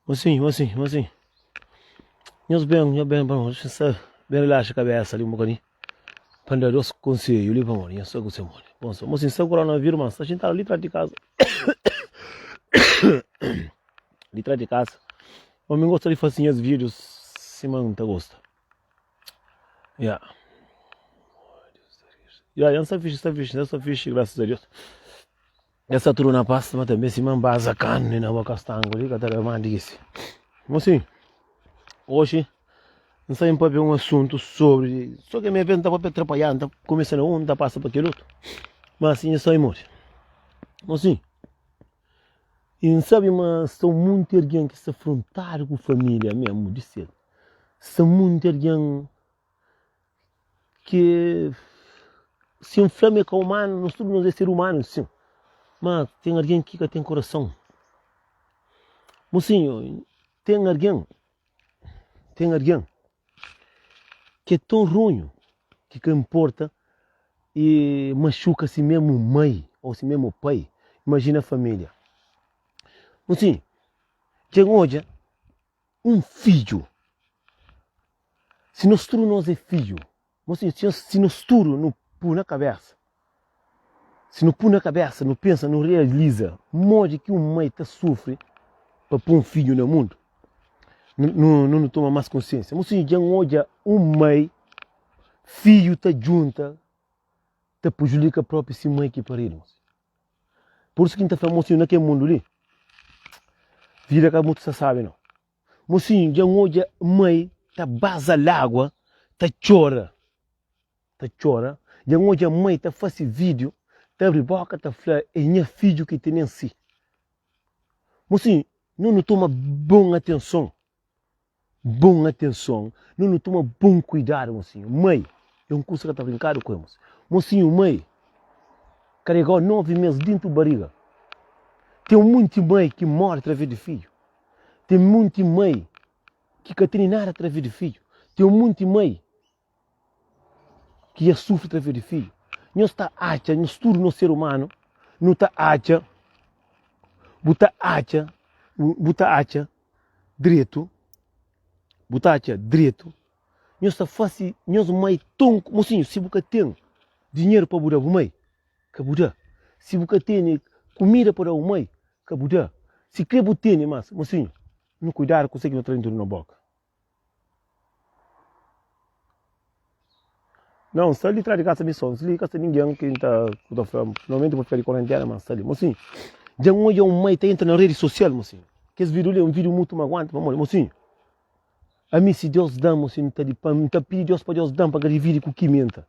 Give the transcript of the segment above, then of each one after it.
Mocinho. Eu bem, vamos, bem relaxa a cabeça ali um bocadinho. Para dar os conselhos ali, vamos, eu só que você morre. Bom, mocinho, se o coronavírus, mas a gente tá ali atrás de casa. Ali atrás de casa. Eu me gosto de fazer os vídeos, se não te gosta. Yeah, eu só fiz, graças a Deus. Essa turma passa, mas também se man baza carne na boca estango ali, que até mais disse. Mocinho, hoje não sei para ver um assunto sobre. Só que a minha vida não está para atrapalhar, não está começando um, não está passando para aquele outro. Mas assim é só imor. Mocinho, e não sabe, mas são muito alguém que se afrontaram com a família mesmo, de cedo. São muito alguém que se inflama com o humano, nós todos é ser humano, sim. Mas tem alguém que tem coração. Mocinho, tem alguém que é tão ruim que importa e machuca-se mesmo mãe ou se mesmo pai. Imagina a família. Mocinho, que hoje um filho, se nós nós é filho, mocinho, se nós não pôr na cabeça, se não pôr na cabeça, não pensa, não realiza, modo que uma mãe sofre para pôr um filho no mundo, não toma mais consciência. Mocinho, já hoje uma mãe, filho junta, prejudica a própria si mãe que pariu. Por isso que a gente fala, mocinho, naquele mundo ali, vida que muito se sabe, não. Mocinho, já hoje mãe basa água, chora. Já hoje a mãe faz vídeo, abre boca, fala, é minha filho que tem em si. Mocinho, não toma boa atenção. Não toma bom cuidado, mocinho. Mãe, é um curso que está brincando com eles. Mocinho, mãe, carregou 9 meses dentro da barriga. Tem muita mãe que morre através de filho. Tem muita mãe que tem nada através de filho. Tem muita mãe que já sofre através de filho. Nós está acha, nós tudo no ser humano, não está acha, direito, nós está fácil, nós mãe tão, mocinho, se você tem dinheiro para mudar o mãe, que mudar. Se você tem comida para o mãe, que mudar. Se quer ter, mas, mocinho, não cuidar, consegue não trazer tudo na boca. Não, se ele traz de casa missão, se ele casa ninguém que está normalmente vou ficar de quarentena, mas se ele, mocinho, já um mãe entra na rede social, mocinho, que esse vídeo é um vídeo muito magoante, mocinho. A mim se Deus dá, mocinho, não está pedindo Deus para Deus dar para dividir com o que minta.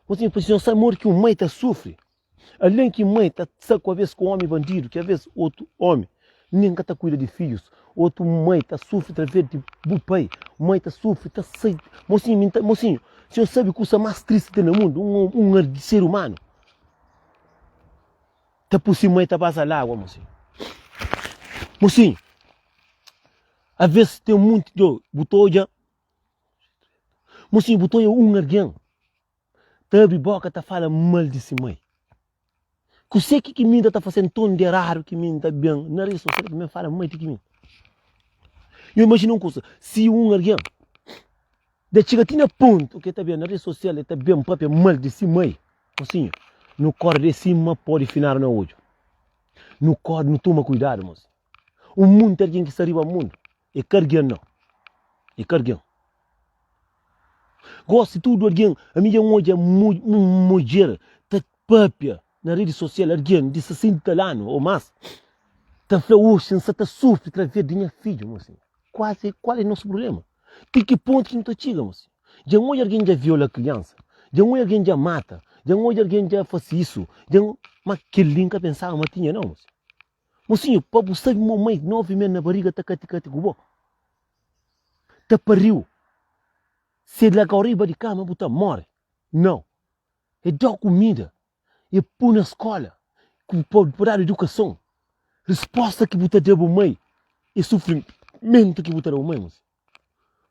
Mocinho, porque não sabe amor que um mãe sofre. Além que mãe está com a vez com homem bandido, que a vez outro homem, nem que cuida de filhos, outro mãe sofre através de pai, mãe sofre, sai. Mocinho, o senhor sabe que o mais triste tem no mundo, um ser humano. Por cima mãe passa a água, mocinho. Mocinho, às vezes tem muito de butoja. Mocinho, butoja alguém. Abre boca, fala mal de si mãe. Que sei que minha está fazendo tão de raro que minha está bem. Na rede social também fala mãe de que minha. Eu imagino uma coisa, se alguém de chegatina ponto que está bem na rede social, está bem própria mal de si mãe. Mocinho, no corre de cima pode finar no olho. No corre, não toma cuidado, moço. O mundo tem alguém que se arriba ao mundo. É cargueiro não. É cargueiro. Gosto de tudo alguém. A minha hoje é mulher. Está própria na rede social, alguém de 60 anos ou mais. Está falando, você está sofrendo através de minha filha, moço. Qual é o nosso problema? Tem que ponto que não está chegando, moço. Já hoje alguém já viola a criança. Já hoje alguém já mata. Já hoje alguém já faz isso. Mas que linka pensava, mas tinha não, moço. Mocinho, para você uma mãe 9 meses na barriga, está cati com boca. Está pariu. Se ele larga arriba de cama, você morre. Não. É dar comida. É pôr na escola. Para dar educação. Resposta que você deu a mãe. É sofrimento que você deu a mãe, moço.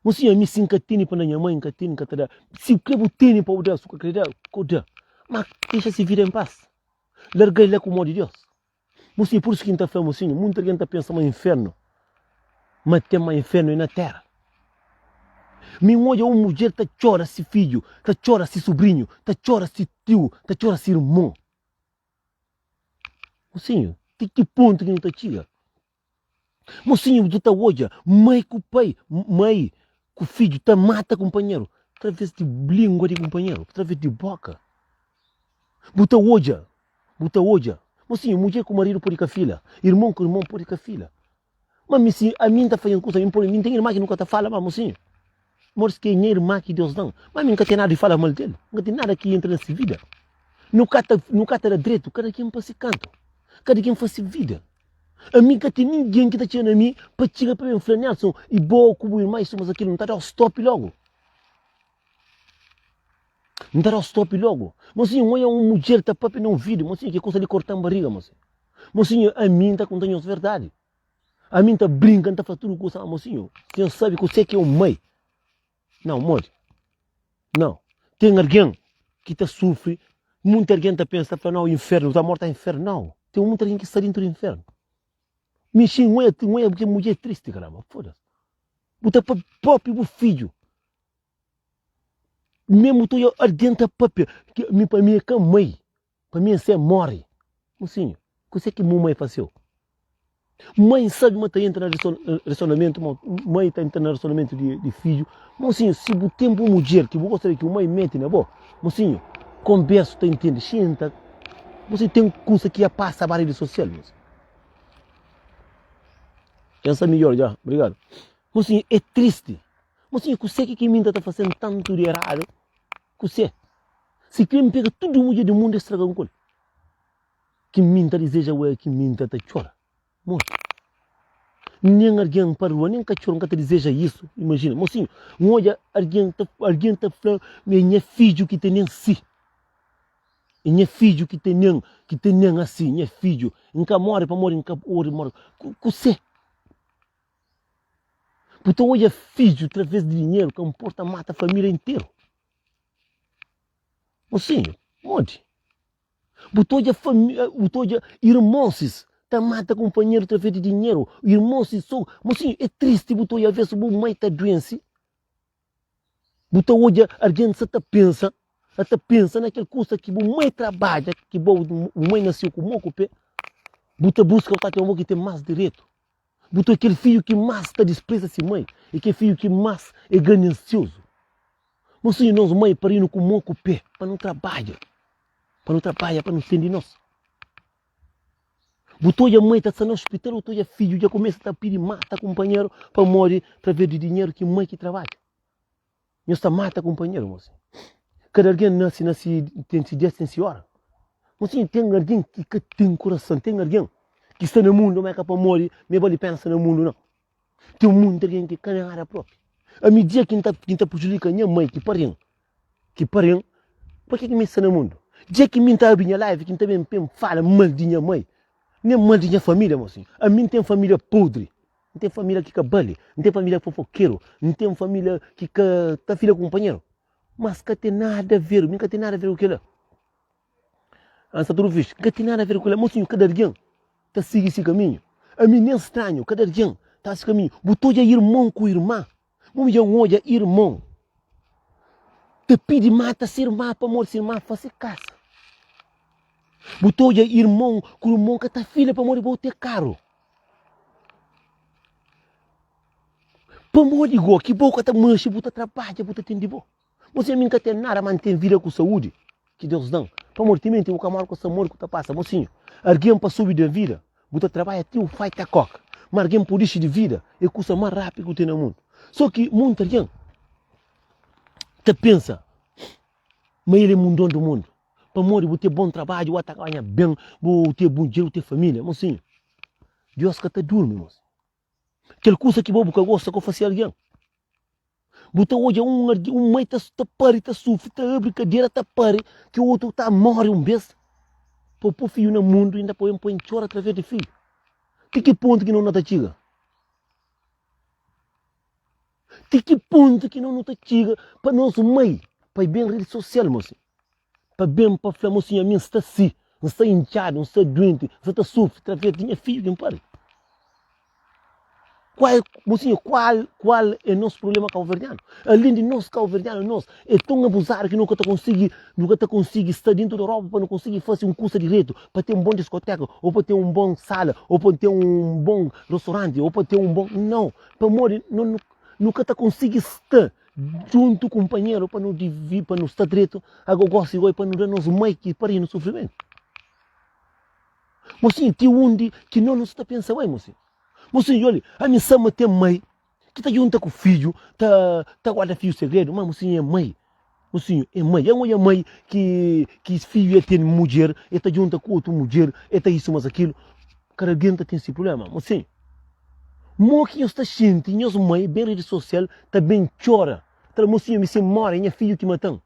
Mocinho, a mim sim catine para a minha mãe, catine, se eu quero ter para o dar, sua querida, mas deixa-se vir em paz. Larga ele com o amor de Deus. Mocinho, por isso que a gente está falando, mocinho, muita gente pensa no inferno. mas tem mais inferno na terra. Me olha uma mulher que chora se filho, que chora se sobrinho, que chora se tio, que chora se irmão. Mocinho, tem que ponto que não te chega? Mocinho, tu tá olha, mãe com o pai, mãe com o filho, tá mata companheiro, através de língua de companheiro, através de boca. Buta olha. Mocinho, mulher com o marido pode ir com a filha, irmão com o irmão pode ir com a filha. Mas se a mim tá fazendo coisa, a mim tem irmã que nunca tá fala, mas mocinho. Mas que é irmã que Deus dá. Mas nunca tem nada de falar mal dele. Nunca tem nada que entra nessa vida. Nunca tá direito. Cada quem faz canto. Cada quem faz vida. A mim que tem ninguém que está tirando a mim para chegar para mim falar, e boa como o irmão, mas aquilo não está a dar stop logo. Não está a dar stop logo. Mocinho, olha uma mulher que está para não vídeo. Mocinho, que coisa de cortar a barriga, mocinho. Mocinho, a mim está contando as verdade. A mim está brincando, está fazendo tudo coisa, mocinho. Você sabe que você que é um mãe. Não, morre. Não. Tem alguém que te sofre. Muita gente pensa, não, o inferno, está morto no inferno. Não. Tem muita gente que está dentro do inferno. Mexer não é porque mulher é triste, caramba. Foda-se. Botar para o próprio filho. Mesmo estou ardente a papel. Para mim é que mãe. Para mim é ser morre. Mocinho, o que é que mãe fazeu? Mãe sabe, mas está entrando no relacionamento, mãe está entrando no relacionamento de filho. Mocinho, se o tempo mulher que você gostaria que o mãe mente, não é bom? Mocinho, conversa, tu entende? Senta. Você tem coisa que ia passar a barreira social, mocinho. Pensa melhor já, obrigado. Mocinho, é triste. Mocinho, você que minta está fazendo tanto de errado. Você. Se quem pega tudo mulher do mundo estraga um coisa. Que minta deseja, que minta está chora. Nem alguém para rua, nem cachorro que te deseja isso. Imagina, mocinho, olha, alguém tá falando, minha filho que tem nem si. Minha filho que tem nem assim, minha filho. Nunca morre para morrer, nunca morre. Você. Porque olha, filho, através de dinheiro, que importa, mata a família inteira. Mocinho, onde? Porque olha, irmãos. Tá mata companheiro através de dinheiro. Irmão se sou. Mocinho, é triste botou a ver se o mãe está doente. Botou hoje alguém se até pensa naquela coisa que o mãe trabalha, que o mãe nasceu com o pé. Botou busca o mãe que tem mais direito. Botou aquele filho que mais está despreza se mãe. E aquele filho que mais é ganancioso. Mocinho, nós mãe parindo com o pé, para não trabalhar. Para não ser de nós. Botou a mãe está no hospital, botou a filho, já começa a pedir mata companheiro para morrer através de dinheiro que mãe que trabalha. E está mata companheiro, moço. Cada alguém nasce, tem dia, tem senhora. Moço, tem alguém que tem coração, tem alguém que está no mundo, mas é para morrer, me vale pensa no mundo, não. Tem um mundo de alguém que quer a área própria. A medida que está prejudicando a minha mãe, que parem, por que me está no mundo? Dia que me está a minha live, que também fala mal de minha mãe. Nem mãe de minha família, mocinho. A mim tem família podre. Não tem família que cabale. Não tem família fofoqueiro. Não tem família que tá filha companheiro. Mas que tem nada a ver. Não tem nada a ver com aquilo. Ansa tudo visto. Não tem nada a ver com aquilo. Mocinho, cada alguém está seguindo esse caminho. A mim nem estranho. Cada alguém está esse caminho. Botou já irmão com irmã. Vamos já olha irmão. Te pede mata ser irmã para morrer. Ser irmã fazer caça. Botou já irmão com irmão que está filha para morrer, vou ter caro. Para morrer igual, que boca está mancha, bota trabalha, bota tem de boa. Você não tem nada, mantém vida com saúde, que Deus dá. Para morrer também tem um camarada com essa morte que está passa, mocinho. Alguém para subir de vida, bota trabalha, tem um fight a coca. Mas alguém por isso de vida, é a coisa mais rápida que tem no mundo. Só que muita gente, te pensa, mas ele é mundão do mundo. Para morrer, vou ter bom trabalho, vou ganhar bem, vou ter bom dinheiro, vou ter família, mocinho. Deus que está dorme, mocinho. Aquela coisa que bobo que gosta que fazer alguém. Bota hoje um mãe está pare, está sofre, está brincadeira, está pare, que o outro está morre besta. Para pôr filho no mundo, ainda põe chora através de filho. Tem que ponto que não está chega? Tem que ponto que não está chega para nós mãe, para bem rede social, mocinho. Para bem, para falar, mocinho, a minha está assim, não está inchado, não está doente, não está sofre, através de minha filha, quem pare. Mocinho, qual é o nosso problema cabo-verdiano? Além de nós cabo-verdianos, nós é tão abusado que nunca consegue estar dentro da Europa para não conseguir fazer um curso direito, para ter um bom discoteca, ou para ter um bom sala, ou para ter um bom restaurante, ou para ter um bom... Não, para morrer, nunca consegue estar junto com o companheiro para não dividir, para não estar direito, agora gosto e para não dar nos mãe que para ir no sofrimento. Mocinho, tem onde que não está pensando, mocinho. Mocinho, olha, a minha sama tem mãe, que está junto com o filho, está guarda filho segredo, mas mocinho é mãe. Mocinho, é mãe. É uma mãe que filho é ter mulher, está junto com outra mulher, está isso, mas aquilo. Cara, alguém tem esse problema, mocinho. Mo que eu está sentindo, minha mãe, bem rede social, também chora. Tá, mocinho, me se mora, minha filho que matam.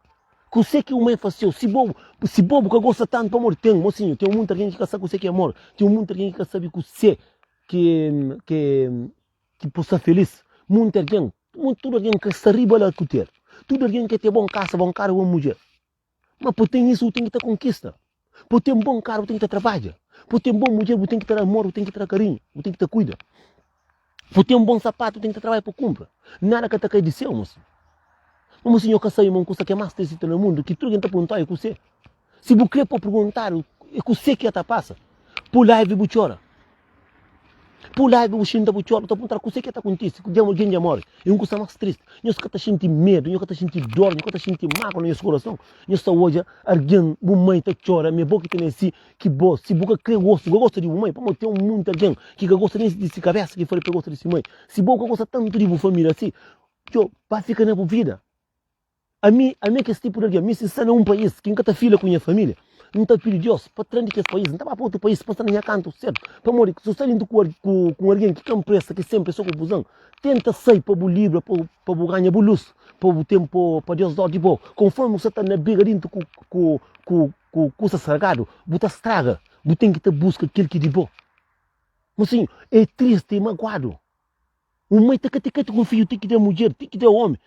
Que sei que o mãe faz, se bobo que gosta tanto para morrer, tem, mocinho, tem muita gente que sabe que você que é amor, tem muita gente que sabe que você que possa feliz, muita gente, tudo alguém que está riba lá que ter, tudo alguém que tem bom casa, bom carro, boa mulher. Mas por ter isso, tem que ter conquista. Por ter um bom carro, tem que ter trabalho. Por ter um bom mulher, tem que ter amor, tem que ter carinho, tem que ter cuida. Por ter um bom sapato, tem que ter trabalho para compra. Nada que está cair de céu, mocinho. Mas mocinho, eu sei uma coisa que é mais triste no mundo, que tudo que está perguntando é com você. Se você quer perguntar, é com você que está passa. Por live, você chora. Por live, você ainda chora. Está perguntando com você que está contigo, que alguém já morre. É uma coisa mais triste. Eu estou sentindo medo, eu estou sentindo dor, eu estou sentindo mágoa no meu coração. Eu estou hoje, alguém, uma mãe está chorando, minha boca tem assim, que boa. Se você quer gosta de uma mãe, para ter um mundo de alguém que gosta desse cabeça, que foi para gosta desse mãe. Se você gosta tanto de uma família assim, vai ficar na vida. A mim que esse tipo de alguém, me se está num país que nunca está filha com a minha família, não está filho de Deus, para trás de esse país, não está para outro país, para estar na canto, certo? Para morrer, se você está indo com alguém que é empresa, que sempre é só confusão, tenta sair para o livre, para ganhar a luz, para o tempo, para Deus dar de boa. Conforme você está na briga dentro com o sagrado, você estraga, você tem que ter busca aquilo que é de boa. Mas assim, é triste, é magoado. O mãe tem que ter com o filho, tem que ter mulher, tem que ter homem.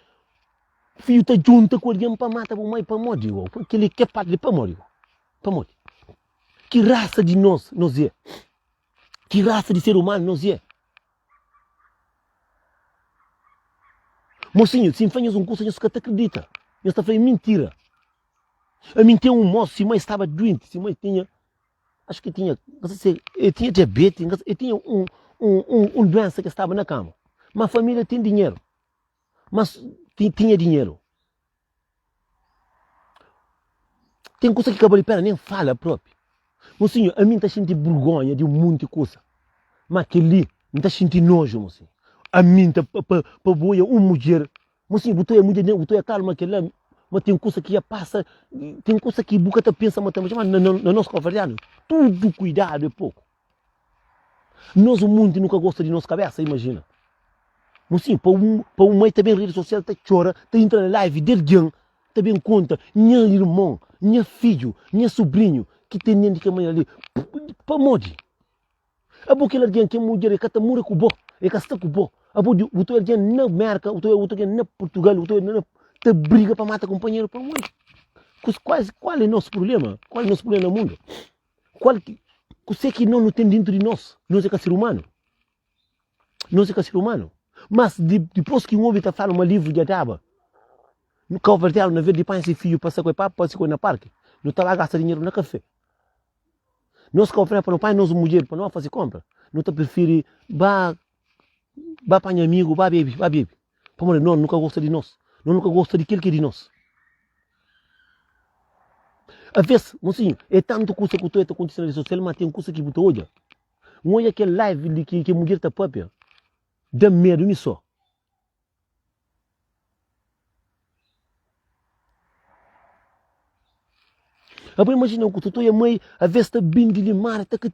O filho está junto com alguém para matar o mãe para morrer, porque ele quer padre para morrer. Para morrer. Que raça de nós é? Que raça de ser humano nós é? Mocinho, se fazes um curso, você não acredita. Você está falando mentira. A mim tem um moço, se a mãe estava doente, se a mãe tinha, acho que tinha, não sei se ele tinha diabetes, ele tinha um doença que estava na cama. Mas a família tem dinheiro. Mas tinha dinheiro. Tem coisa que acaba de pera, nem fala próprio. Mocinho, a mim está sentindo vergonha de um monte de coisa. Mas aquele, me está sentindo nojo, mocinho. A mim está para boia uma mulher. Mocinho, botou a mulher, botou a calma, mas tem coisa que já passa, tem coisa que boca está pensa, mas na nossa conversa, tudo cuidado é pouco. Nós, o mundo nunca gosta de nossa cabeça, imagina. Mocinho, para um mãe também rede social, está chora, está entrando na live, de alguém, também conta, minha irmão, minha filho, minha sobrinho, que tem nem de que amanhã ali, para morrer. A boca é alguém que é mulher, que está morrendo com o bom, é que está com o bom. A boca é alguém na América, o alguém na Portugal, o alguém na briga para matar companheiro para morrer. Qual é o nosso problema? Qual é o nosso problema no mundo? Você que não tem dentro de nós é que ser humano. Nós é que ser humano. Mas depois que um homem está falando um livro de adaba, no converter na vez de pai e filho para sair para pode ser na parque, não está lá gastar dinheiro no café. Nós converter para o pai, nós mulher para não fazer compra, não está prefere vá para amigo, vá baby. Para não nunca gosta de nós, nunca gosta de aquilo que é de nós. Às vezes, mocinho, é tanto coisa que tu está acontecendo na social, mas tem coisa que você olha. Olha aquele live que a mulher está própria. Dá medo nisso só. Agora imagina que tu e a mãe, a vez está bem de limar, está que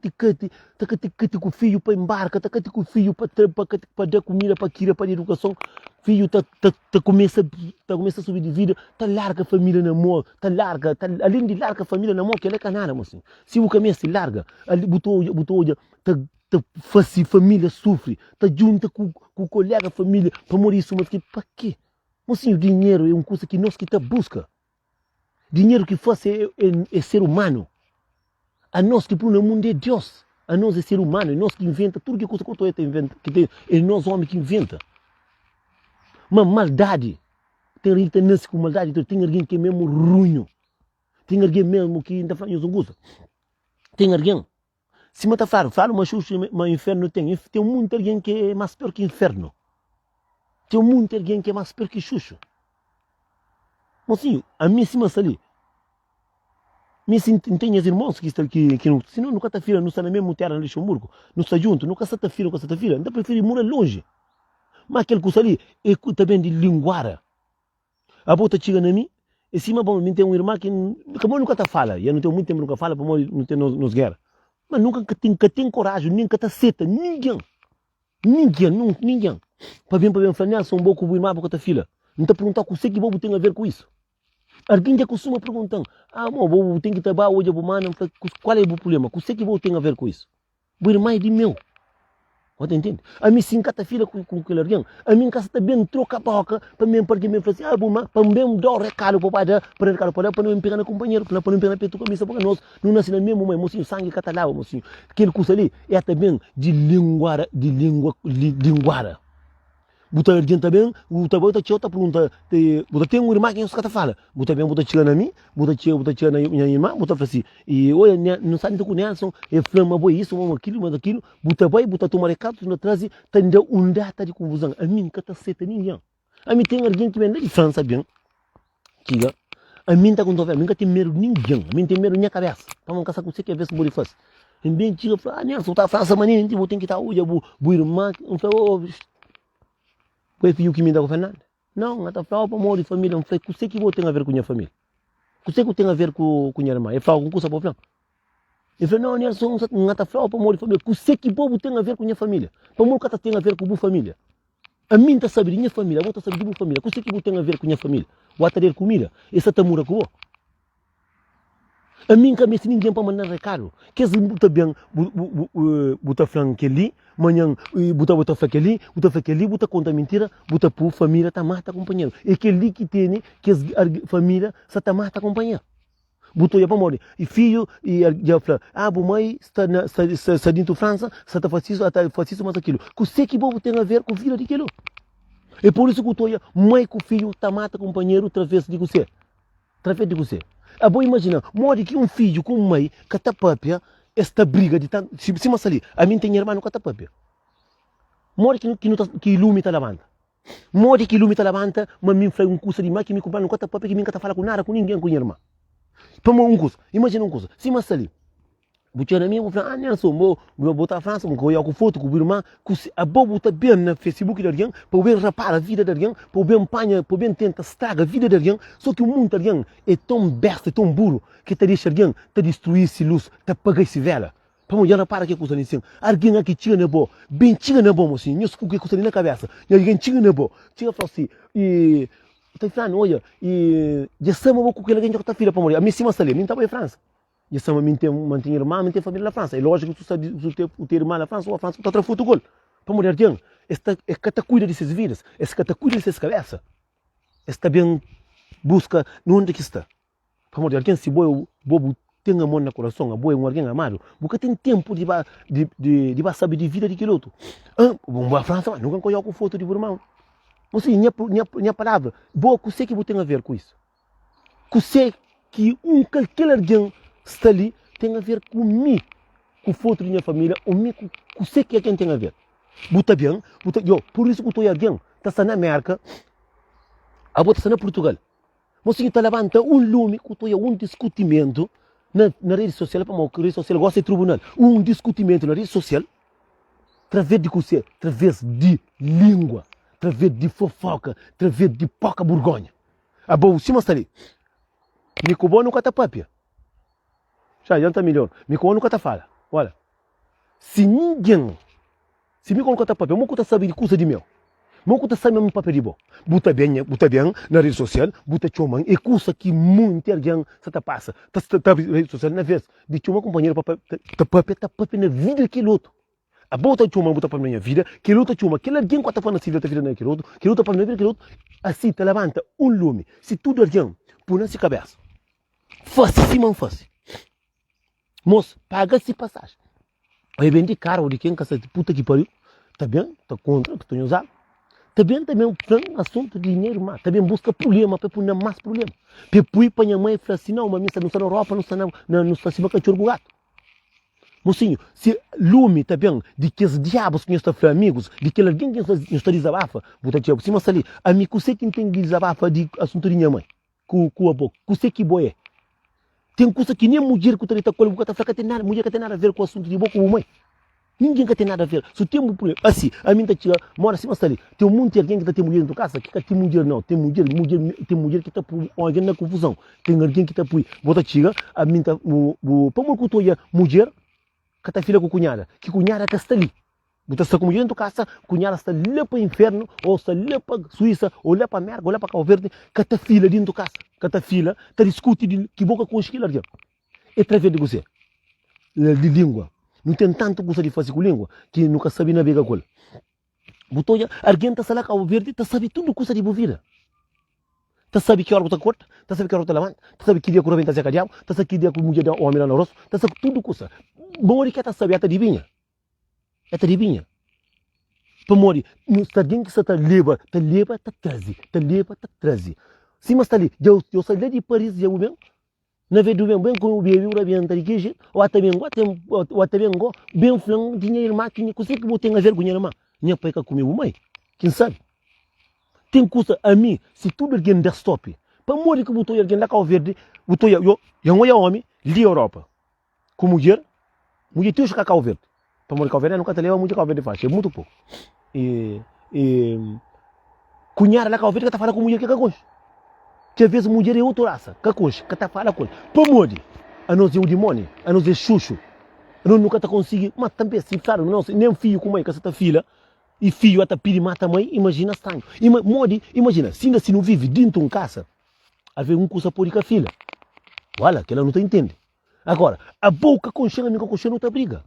com o filho para embarcar, está com o filho para dar comida, para querer, para educação. Filho começa a subir de vida, está larga a família na mão, está larga, além de larga a família na mão, que ela é canara, mocinho. Se o caminho se larga, ali botou a família sofre, está junto com o colega, família, para morrer isso, mas para quê? Mocinho, dinheiro é uma coisa que nós que está busca. Dinheiro que fosse é ser humano. A nós que para o mundo é Deus. A nós é ser humano, é nós que inventa tudo que coisa que eu inventa, que tem, é nós homem que inventa. Mas maldade, tem alguém que nasce com maldade, tem alguém que é mesmo ruim, tem alguém mesmo que ainda faz um gosto. Tem alguém, se mata fala, mas o inferno tem muito alguém que é mais pior que inferno. Tem muito alguém que é mais pior que Xuxo. Mocinho, a mim cima ali. Me tem as irmãos que estão aqui, senão nunca está filha, não está na mesma terra, no Luxemburgo, não está junto, nunca está filha, então prefere morar longe. Mas aquele que está ali é também de linguara. A bota chega na mim, e cima bom, tem um irmão que nunca está fala, e eu não tenho muito tempo nunca fala, para não ter nos guerra. Mas nunca tem coragem, nem que está seta, ninguém. Para bem falar, são bom com o irmão, porque está filha. Não está perguntar o que bobo tem a ver com isso. Alguém já costuma perguntar, bobo tem que trabalhar hoje, qual é o problema? O que bobo tem a ver com isso? O irmão é de meu. Você entende? A mim sim cata filha com aquele alguém. A mim casa também troca a boca para mim porque me fala assim, bom, para mim dar recado para pai para recado para não pegar na companheiro, para não pegar na peito camisa porque nós não nasce na mesma mãe, mocinho sangue catalão, mocinho. Aquele curso ali é também de língua. Buta alguém também, buta outra pergunta, buta tem um irmão que os cata fala, buta bem, buta chega na mim, buta chega na minha irmã, buta fala assim, e olha, não sabe do que Nelson, é flama boa isso, mas aquilo, buta vai, buta tomar recado, não traz, tende data de confusão, a mim que tá seta ninguém, a mim tem alguém que vem de França bem, chega, a mim tá com dor, a mim que tem medo ninguém, a mim tem medo na minha cabeça, para não caçar com você que é ver se pode fazer, e bem chega, fala, Nelson, tá França maninho, tipo, tem que estar hoje, o irmão, não fala, foi filho que me dá o Fernando? Não, até falar para amor de família, não sei o que vou ter a ver com a minha família. O que tem a ver com a minha irmã? Eu falo com coisa para o Fernando. Eu falei, não, Nelson, não até falar para amor de família. O que bobo tem a ver com a minha família? Para amor que tem a ver com a minha família. A mim está sabendo minha família, a outra sabe de minha família. O que tem a ver com a minha família? O atender comida, essa tamura com o a mim que se ninguém para mandar recado. Quer dizer, buta bem, buta flan que ali, manhã buta flan que ali, buta conta mentira, buta por família tá mata companheiro. E que ali que tem, que a família só tá mata companheiro. Buta já para morrer. E filho, e já fala, mãe está dentro da França, está fazendo mais aquilo. O que bobo tem a ver com o filho daquilo? É por isso que eu estou mãe com filho tá mata companheiro, através de você. A boa imagina, mora que um filho com uma mãe que está própria, esta briga de tanto. Se você ali, a mim tem irmão que está própria. Mora que lume está lavando. Mora que lume está lavando, mas me faz um curso de mãe que me compra no está própria, que me está falando com nada, com ninguém, com irmã. Para um curso, imagina um curso. Se você ali, você na minha, vou falar, Nelson, vou botar a França, vou olhar com foto, com o irmão, a boa está bem no Facebook de alguém, para bem rapar a vida de alguém, para bem panha, para bem tentar estragar a vida de alguém, só que o mundo de alguém é tão besta, é tão burro, que te deixa alguém, te destruir-se luz, te apagar-se vela. Para mulher rapar que coisa assim, alguém aqui tira na boa, bem tira na boa, assim, não sei o que coisa ali na cabeça, e alguém tira na boa, tira fala assim, e está falando, olha, e já sabe o que alguém já está filha para morrer, a minha cima ali, a minha estava em França. E essa mantém irmã, mantém família na França. É lógico que tu ter irmã na França ou a França está a futebol. Para mulher de é que te cuida dessas vidas, é que te cuida dessas cabeças. Esta bem busca onde que está. Para mulher de se bobo tem amor no coração, a boa é alguém amado, porque tem tempo de saber de vida de aquele outro. Bom, a França, nunca coloco foto de irmão. Mas sim, minha palavra, boa, o que tem a ver com isso? O que aquele alguém está ali tem a ver comigo, com o foto da minha família, ou com o que é quem tem a ver. Buta bem, por isso que eu estou alguém, está na América, a bota está na Portugal. Mas se está levantando um lume, que estou um discutimento na rede social, para a rede social gosta de tribunal, um discutimento na rede social, através de você, através de língua, através de fofoca, através de pouca vergonha. A boa, se está ali, me cobou nunca está papia. Já adianta melhor. Me coloca nunca tá fala. Olha. Se ninguém, se me coloca tá papel, nunca tá sabendo de coisa de meu. Nunca tá sabendo papel de bom. Buta bem na rede social, buta choma, é coisa que muito alguém se tá passa. Tá na rede social na vez de choma companheiro tá papel na vida daquele outro. A bota choma buta para minha vida, que luta choma, que alguém que tá falando na vida daquele outro, que luta para minha vida daquele outro, assim te levanta um lume. Se tudo alguém põe na sua cabeça. Fácil, se não fácil. Moço, paga-se passagem. Aí vem de cara, ou de quem, cacete, puta que pariu. Tá bem? Tá contra, que tu não usar. Também um assunto de dinheiro, mas também busca problema, para pôr mais problema. Para pôr para minha mãe e falar assim, não, mas não está na Europa, não está não está acima que eu gato. Mocinho, se lume, tá bem, de que os diabos que nós estamos amigos, de que alguém que nós está desabafa, vou te dizer, se mas ali, amigo, você que tem desabafa de assunto de minha mãe, com a boca, você que boé. Tem coisa que nem mulher que está com a boca, tá tem nada, mulher que tem nada a ver com o assunto de boca com a mãe. Ninguém que tem nada a ver. Se tem um problema, assim, a mim tá tirando, mora assim, mas ali, tem um monte de alguém que tem mulher dentro da casa, que tem mulher não, tem mulher que está por alguém na confusão, tem alguém que está por, bota tira, a mim tá, para uma cultura mulher, que está filha com cunhada que está ali. Você está com mulher dentro da casa, cunhada está lá para o inferno, ou está lá para a Suíça, ou lá para a América, ou lá para Cabo Verde, que está filha dentro da casa, que está filha, está discutindo que boca com esquila, é através de você, de língua. Não tem tanto coisa de fazer com língua que nunca sabe navegar com ele. Botoya, alguém está lá Cabo Verde, está sabe tudo coisa de vida. Está sabe que hora você corta, está sabe que hora você levanta, está sabe que dia que o está cadeado, está sabe que dia que o mulher dá homem lá no rosto, está sabe tudo coisa. Mori que está sabe até adivinha. Até adivinha. Para mori, está alguém que está leva, está traze. Se mas está ali, eu saí lá de Paris, eu mesmo. Na vez do bem com o bebê o bem anterior ou até bem bem flan dinheiro mais que você que tem a ver com dinheiro mais nem para comer o mãe quem sabe tem coisa a mim se tudo alguém desktop para morrer que botou alguém lá Cabo Verde botou eu não homem de Europa com mulher tem que Cabo Verde para morrer Cabo Verde nunca te leva muito Cabo Verde faz é muito pouco e cunhar lá Cabo Verde que tá falando com mulher que gosta que às vezes mulher é outra raça, que coisa, que está falando com ele. Para morrer, a nós é o demônio, a nós é xuxo. A nós nunca está conseguindo, mas também se claro, não, nem filho com mãe, que essa filha, e filho até pide mata a mãe, imagina estranho. Imagina, se ainda se não vive dentro de uma casa, haver um coisa por ir com a filha. Olha, que ela não está entendendo. Agora, a boca conchega, a minha conchega não está briga.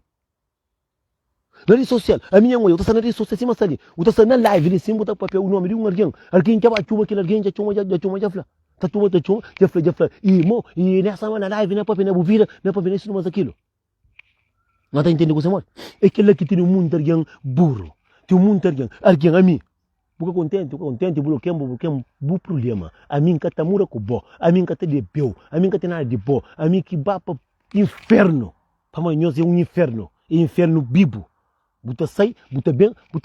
Na rede social, a minha mãe, eu estou na rede social, cima ali, eu estou na live, ele sempre botar papel, o nome de alguém que vai chuma, aquele alguém já chuma, já fala. Tá chuma, já fala, e nessa na live, não é papel, não é bovira, não é papel, isso não mais aquilo. Não está entendendo o que você mora? É aquele que tem um mundo de alguém burro, tem um mundo de alguém a mim. Porque contente, bloqueio, bu problema. A mim que tá mura com bo, a mim que tá de beu, a mim que tem nada de bo, a mim que vai para inferno. Para amanhã é um inferno, é inferno bibo. Buta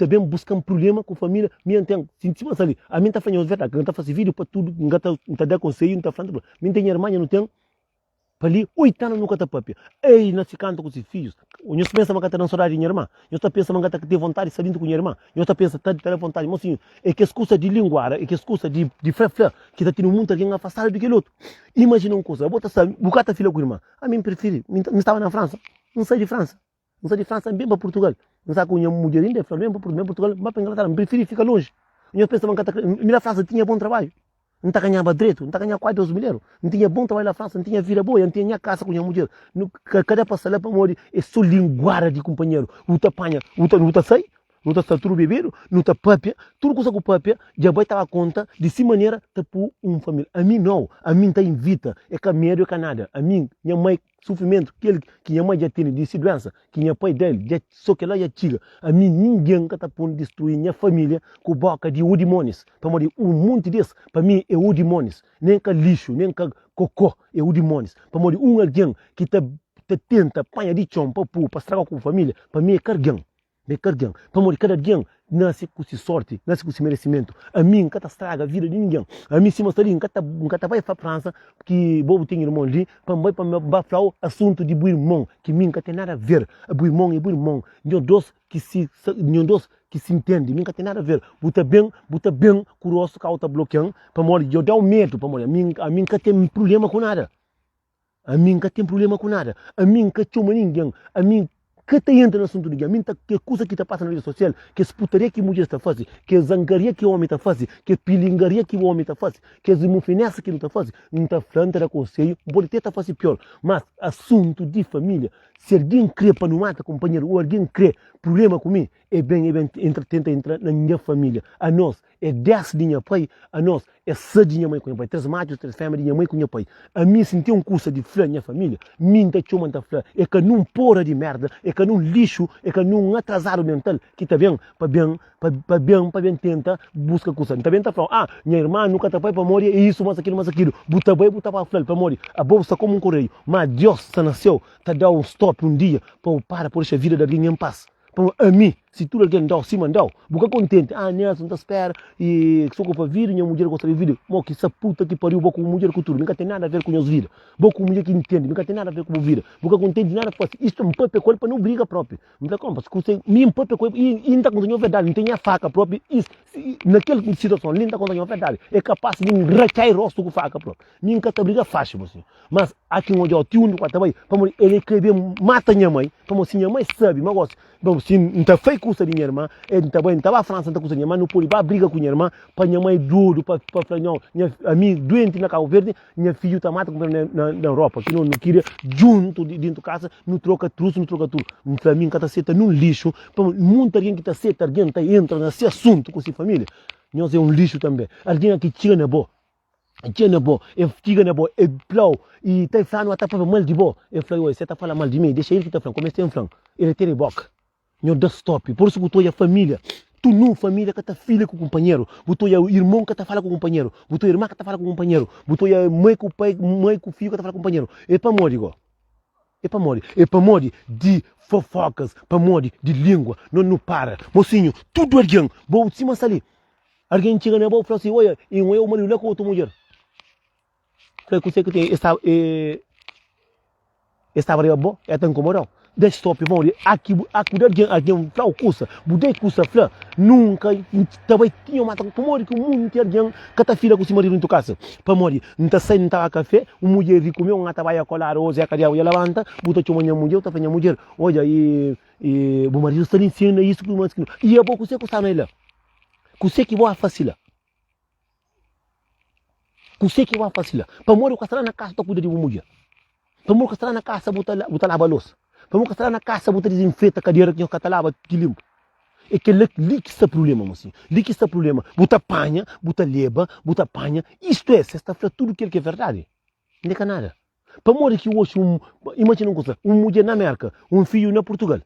bem, busca um problema com a família, minha entende, se você ali, a mim está fazendo verdade, que não está fazendo vídeo para tudo, não está dando conselho, não está falando, minha tem irmã, não tem, para ali, 8 anos nunca está papel, ei, não se canta com os filhos, eu penso que está não saudade de minha irmã, eu penso que está ter vontade de sair com minha irmã, eu penso que está ter vontade, mocinho, é que excusa de linguagem, é que excusa de fré, que está tendo muito alguém afastado do que o outro, imagina uma coisa, eu vou estar bocata filha com a irmã, a mim prefiro, me estava na França, não sai de França, bem para Portugal. Não sabe com uma mulher ainda, bem para Portugal, mas para Inglaterra, me prefiro ficar longe. Eu pensava que a França tinha bom trabalho. Não está ganhando direito, não está ganhando quase 12 mil euros. Não tinha bom trabalho na França, não tinha vida boa, não tinha casa com a mulher. Cada passar lá para morrer é só linguagem de companheiro. Não está apanha, não está sai, não está tudo bebeiro, não está papia, tudo coisa com papia, já vai estar a conta de se maneira de pôr uma família. A mim não, a mim está invita, é caminho é nada. A mim, minha mãe, sofrimento que minha mãe já tem de doença, que minha pai dele, já, só que ela já tira. A mim, ninguém que está pondo destruir minha família com boca de demônios. Para morrer, um monte desse, para mim, é demônios. Nem que lixo, nem que cocô, é demônios. Para morrer, alguém que tenta apanhar de chão para estragar com a família, para mim é cargão. Para morrer, cada alguém nasce com sorte, nasce com merecimento. A mim, que estraga a vida de ninguém. A mim, se mostrar ali, que vai para a França, que vou ter irmão ali, para falar o assunto de irmão, que mim, que tem nada a ver. O irmão, dois que se entendem, mim, que tem nada a ver. Buta bem, que o rosto que está bloqueando, para morrer, eu dou medo, para morrer. A mim, que tem problema com nada. A mim, que chama ninguém. A mim, que te entra no assunto de ninguém, que coisa que está passando na rede social, que putaria que a mulher está fazendo, que zangaria que o homem está fazendo, que pilingaria que o homem está fazendo, que zimofinessa que não está fazendo, não está falando de conselho, pode até estar fazendo pior, mas assunto de família, Se alguém crê para não matar companheiro, ou alguém crê problema comigo, tenta entrar na minha família. A nós é 10 de minha pai, a nós é 7 de minha mãe com minha pai, 3 machos, 3 fêmeas de minha mãe com minha pai. A mim senti um curso de flã minha família, minta chuma da flã, é que não porra de merda, é que não lixo, é que não atrasado mental, que tá bem, para bem tenta, busca curso. Tá bem, tá falando, minha irmã nunca tá pai para morrer, isso, mas aquilo, buta bem, buta para flã, para morrer. A bolsa como um correio, mas Deus nasceu, tá dando um stop um dia, para por essa vida da alguém em paz. A mim, se tu alguém dá, se mandar, fica contente. Nelson, tá espera, e só para vir, minha mulher gosta de vir. Mo, que essa puta que pariu, com mulher cultura, nunca tem nada a ver com as vidas. Com mulher que entende, nunca tem nada a ver com a vida. Fica contente, nada fácil. Isto é um papo coisa para não briga próprio. Não tá como, porque me papo coisa, e não tá contando a verdade, não tem a faca própria. Isso, naquela situação, não tá contando a verdade. É capaz de rachar o rosto com faca própria. Nunca tá briga fácil, você. Mas aqui onde eu tenho um também, para ele escrever, mata minha mãe, para se minha mãe sabe, mas gosta. Bom, se não tá feio curso de minha irmã, ele também estava a França, não tá curso de minha irmã, não pode ir briga com minha irmã, para minha mãe duro, para falar, não, a mim doente na Cabo Verde, minha filha está mata na Europa, que não queria, junto dentro de casa, não troca truço, não troca tudo. Para mim, cada seta num lixo, para muita gente que está seta, alguém entra nesse assunto com sua família, nós é um lixo também. Alguém aqui tira na boa. Tiga na boa, é plau, e tá falando até para mal de boa. Eu falei, você tá falando mal de mim, deixa ele que tá falando, comecei a falar, ele tem boca. Não dá stop, por isso que eu estou a família. Tu não família que tá filha com o companheiro, botou o irmão que tá fala com o companheiro, botou a irmã que tá fala com o companheiro, botou a mãe com o pai, mãe com o filho que tá fala com o companheiro. É para morrer, igual. É para morrer de fofocas, para morrer de língua, não para. Mocinho, tudo alguém, bom, cima ali. Alguém chega na boa e fala assim, olha, eu marido com outra mulher. Falei que você que tem esta varia boa, é tão incomodado. Deixa stop, vamos aqui alguém fala cursa, budei cursa, fala, nunca, também tinha uma para morrer que muito alguém que tá filha com seu marido em tua casa, para morrer, não tá saindo a café, uma mulher vi comer, uma tá vai a colar, ou Zé Cadiau ia levanta, botou uma mulher, tá fazendo mulher, olha, e o marido está ensinando isso, e é bom que você custa nela, que você que vai facilitar. Você que vai facilitar. Para morrer, o na casa, tá cuidando de uma mulher. Para morrer, o na casa, botar lava louça. Para morrer, o na casa, botar desinfeta a cadeira que o lava, que limpa. É que ali que está o problema, mocinho. Ali que está o problema. Botar panha, botar leba, botar panha. Isto é, você está falando tudo aquilo que é verdade. Não é nada. Para morrer que hoje, imagina uma mulher na América, um filho na Portugal.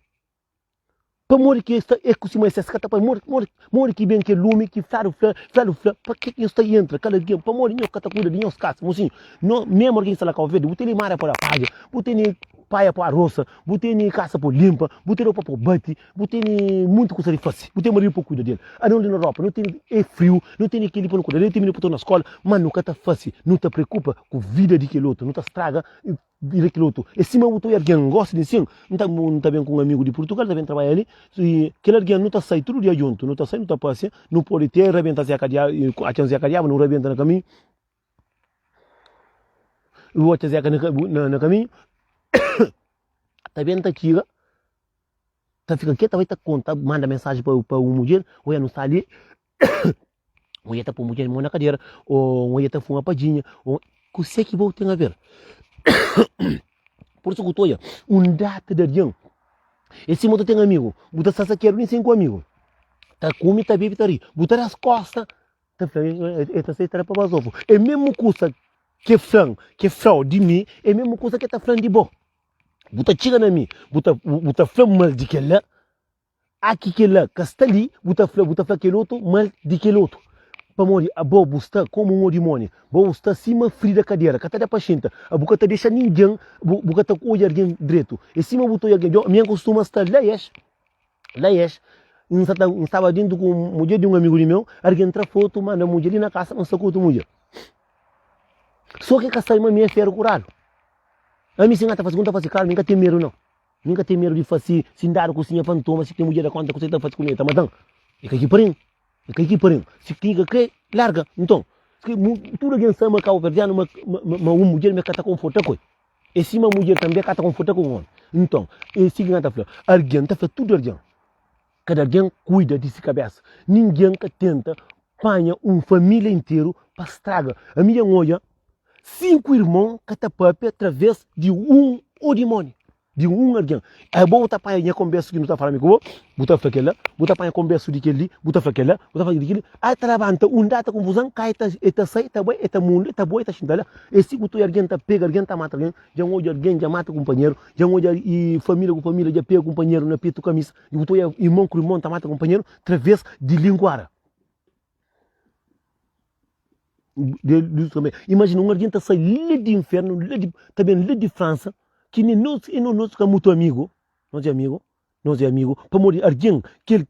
Para morrer que está é que se mais essa para morrer que bem que lume que faro para que está entra cada dia para morrer não cata cuida de nós casa mocinho não mesmo alguém está lá com verde botei mara para paga botei paia para roça botei casa para limpa botei roupa para bate botei muito coisa de fácil botei marido para cuidar dele a não na Europa não tem é frio não tem aquele para cuidar ele tem menino para na escola mas não cata fácil não te preocupa com a vida de aquele outro não te estraga de aquele outro e se eu alguém gosta de sim não tá bem com um amigo de Portugal também trabalha ali e aquele alguém não está saindo tudo dia junto não está saindo não está passando não pode ter rebenta se a cadiaba não rebenta no caminho o outro se no caminho tá bem tá aqui tá fica aqui tá vai tá conta manda mensagem para uma mulher ou não está ali ou ia tá para mulher na cadeira ou ia tá fumar padinha ou que sei que vou ter a ver por isso que eu estou aí data de alguém esse moto tem amigo bota sassa quero nem 5 amigos tá come tá bebe tá ri botar as costas tá falando esta se para para vasofo é mesmo coisa que frau de mim é mesmo coisa que tá falando de bom bota chega na mim bota frau mal de que lá aqui que lá castali bota frau que outro mal de que outro para morrer a boa busta como um demônio boa busta cima frio da cadeira cada da paciente a boca tá deixa ninguém boca tá com alguém direito e cima botou alguém minha costuma estar lá estava dentro com mulher de um amigo meu alguém entra foto manda a mulher ali na casa não sacou outra mulher só que essa irmã minha fera curado a mim se não tá fazendo fazer cara nunca tem medo não nunca tem medo de fazer se dar cozinha fantoma se tem mulher da conta que você tá fazendo comida tá matando e que aqui porém se fica que larga então tudo alguém sabe que o verdiano uma mulher me cata confortável e se uma mulher também cata confortável com então esse que tá falando alguém tá fazendo tudo alguém cada alguém cuida de si cabeça ninguém que tenta panha família inteiro para estraga a minha olha 5 irmãos que tá papi através de o demônio de alguém. É bom botar para a conversa que não está falando comigo, botar para aquela, botar para a conversa de aquele, botar para aquela, botar para aquele. Aí trabalha data confusão, cai eta sai, eta boi, eta mundo, eta boi, eta xindala. Esse botou alguém tá pega, alguém tá mata alguém, já hoje alguém já mata companheiro, já hoje e família com família já pega companheiro na pito camisa, e botou irmão com irmão tá mata companheiro, através de linguara. Imagina alguém tá sai lá de inferno, também lá de França, que nem nós que é muito amigo, nós é amigo, para morrer alguém que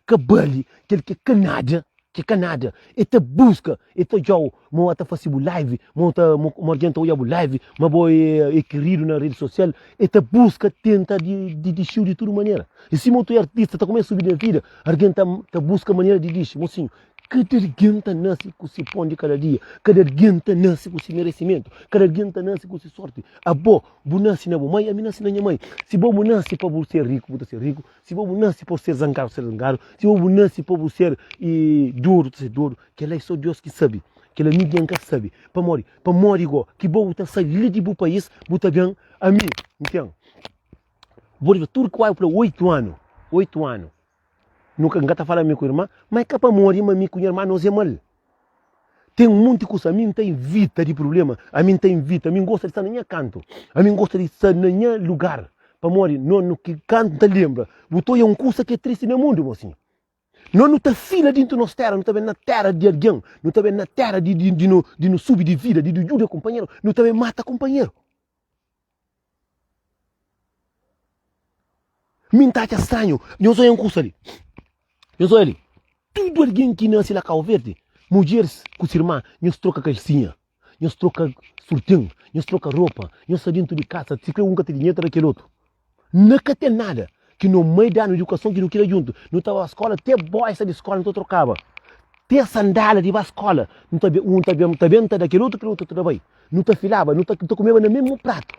cabale, que Canada, eta busca, eta jau, mo ata fasibu live, mo alguém tá olhando live, mas boy querido na rede social, eta busca tenta de show de toda maneira. E se muito artista tá começando a subir na vida, alguém tá busca maneira de dizer, mocinho, cada alguém tá nasce com se pão de cada dia, cada alguém tá nasce com se merecimento, cada alguém tá nasce com se sorte. A bo nasce na bo mãe, a mim nasce na minha mãe. Se bo nasce para ser rico, vou ser rico. Se bo nasce para ser zangado, ser zangado. Se bo nasce para ser duro, ser duro. Que ela é só Deus que sabe, que ela ninguém que sabe. Para morrer igual, que bo tá sair de bo país, botar bem a mim, então. Vou ver tudo que vai para 8 anos. Nunca engata falar com a irmã, mas é capaz de morrer, mas com a irmã não é mal. Tem um monte de coisa, a mim tem vida de problema, a mim tem vida, a mim gosta de estar na minha canto, a mim gosta de estar na minha lugar, para morrer, não que canto te lembra. Botou é coisa que é triste no mundo, mocinho. Não está fila dentro da nossa terra, não está na terra de alguém, não está na terra de no subir de vida, de ajuda companheiro, não está mata companheiro. Mim tá estranho, não sou um coisa ali. Eu sou ele. Tudo alguém que nasce lá Cabo Verde, mulheres com irmã, nós troca calcinha, nós troca surtinho, nós troca roupa, nós saímos dentro de casa, se quer um que tem dinheiro daquele outro. Nunca tem nada que no meio da educação que não queria junto. Não estava na escola, até boa essa de escola não trocava. Tem sandália de escola, não tá bem daquele outro também. Não tá filava, não tá comendo no mesmo prato.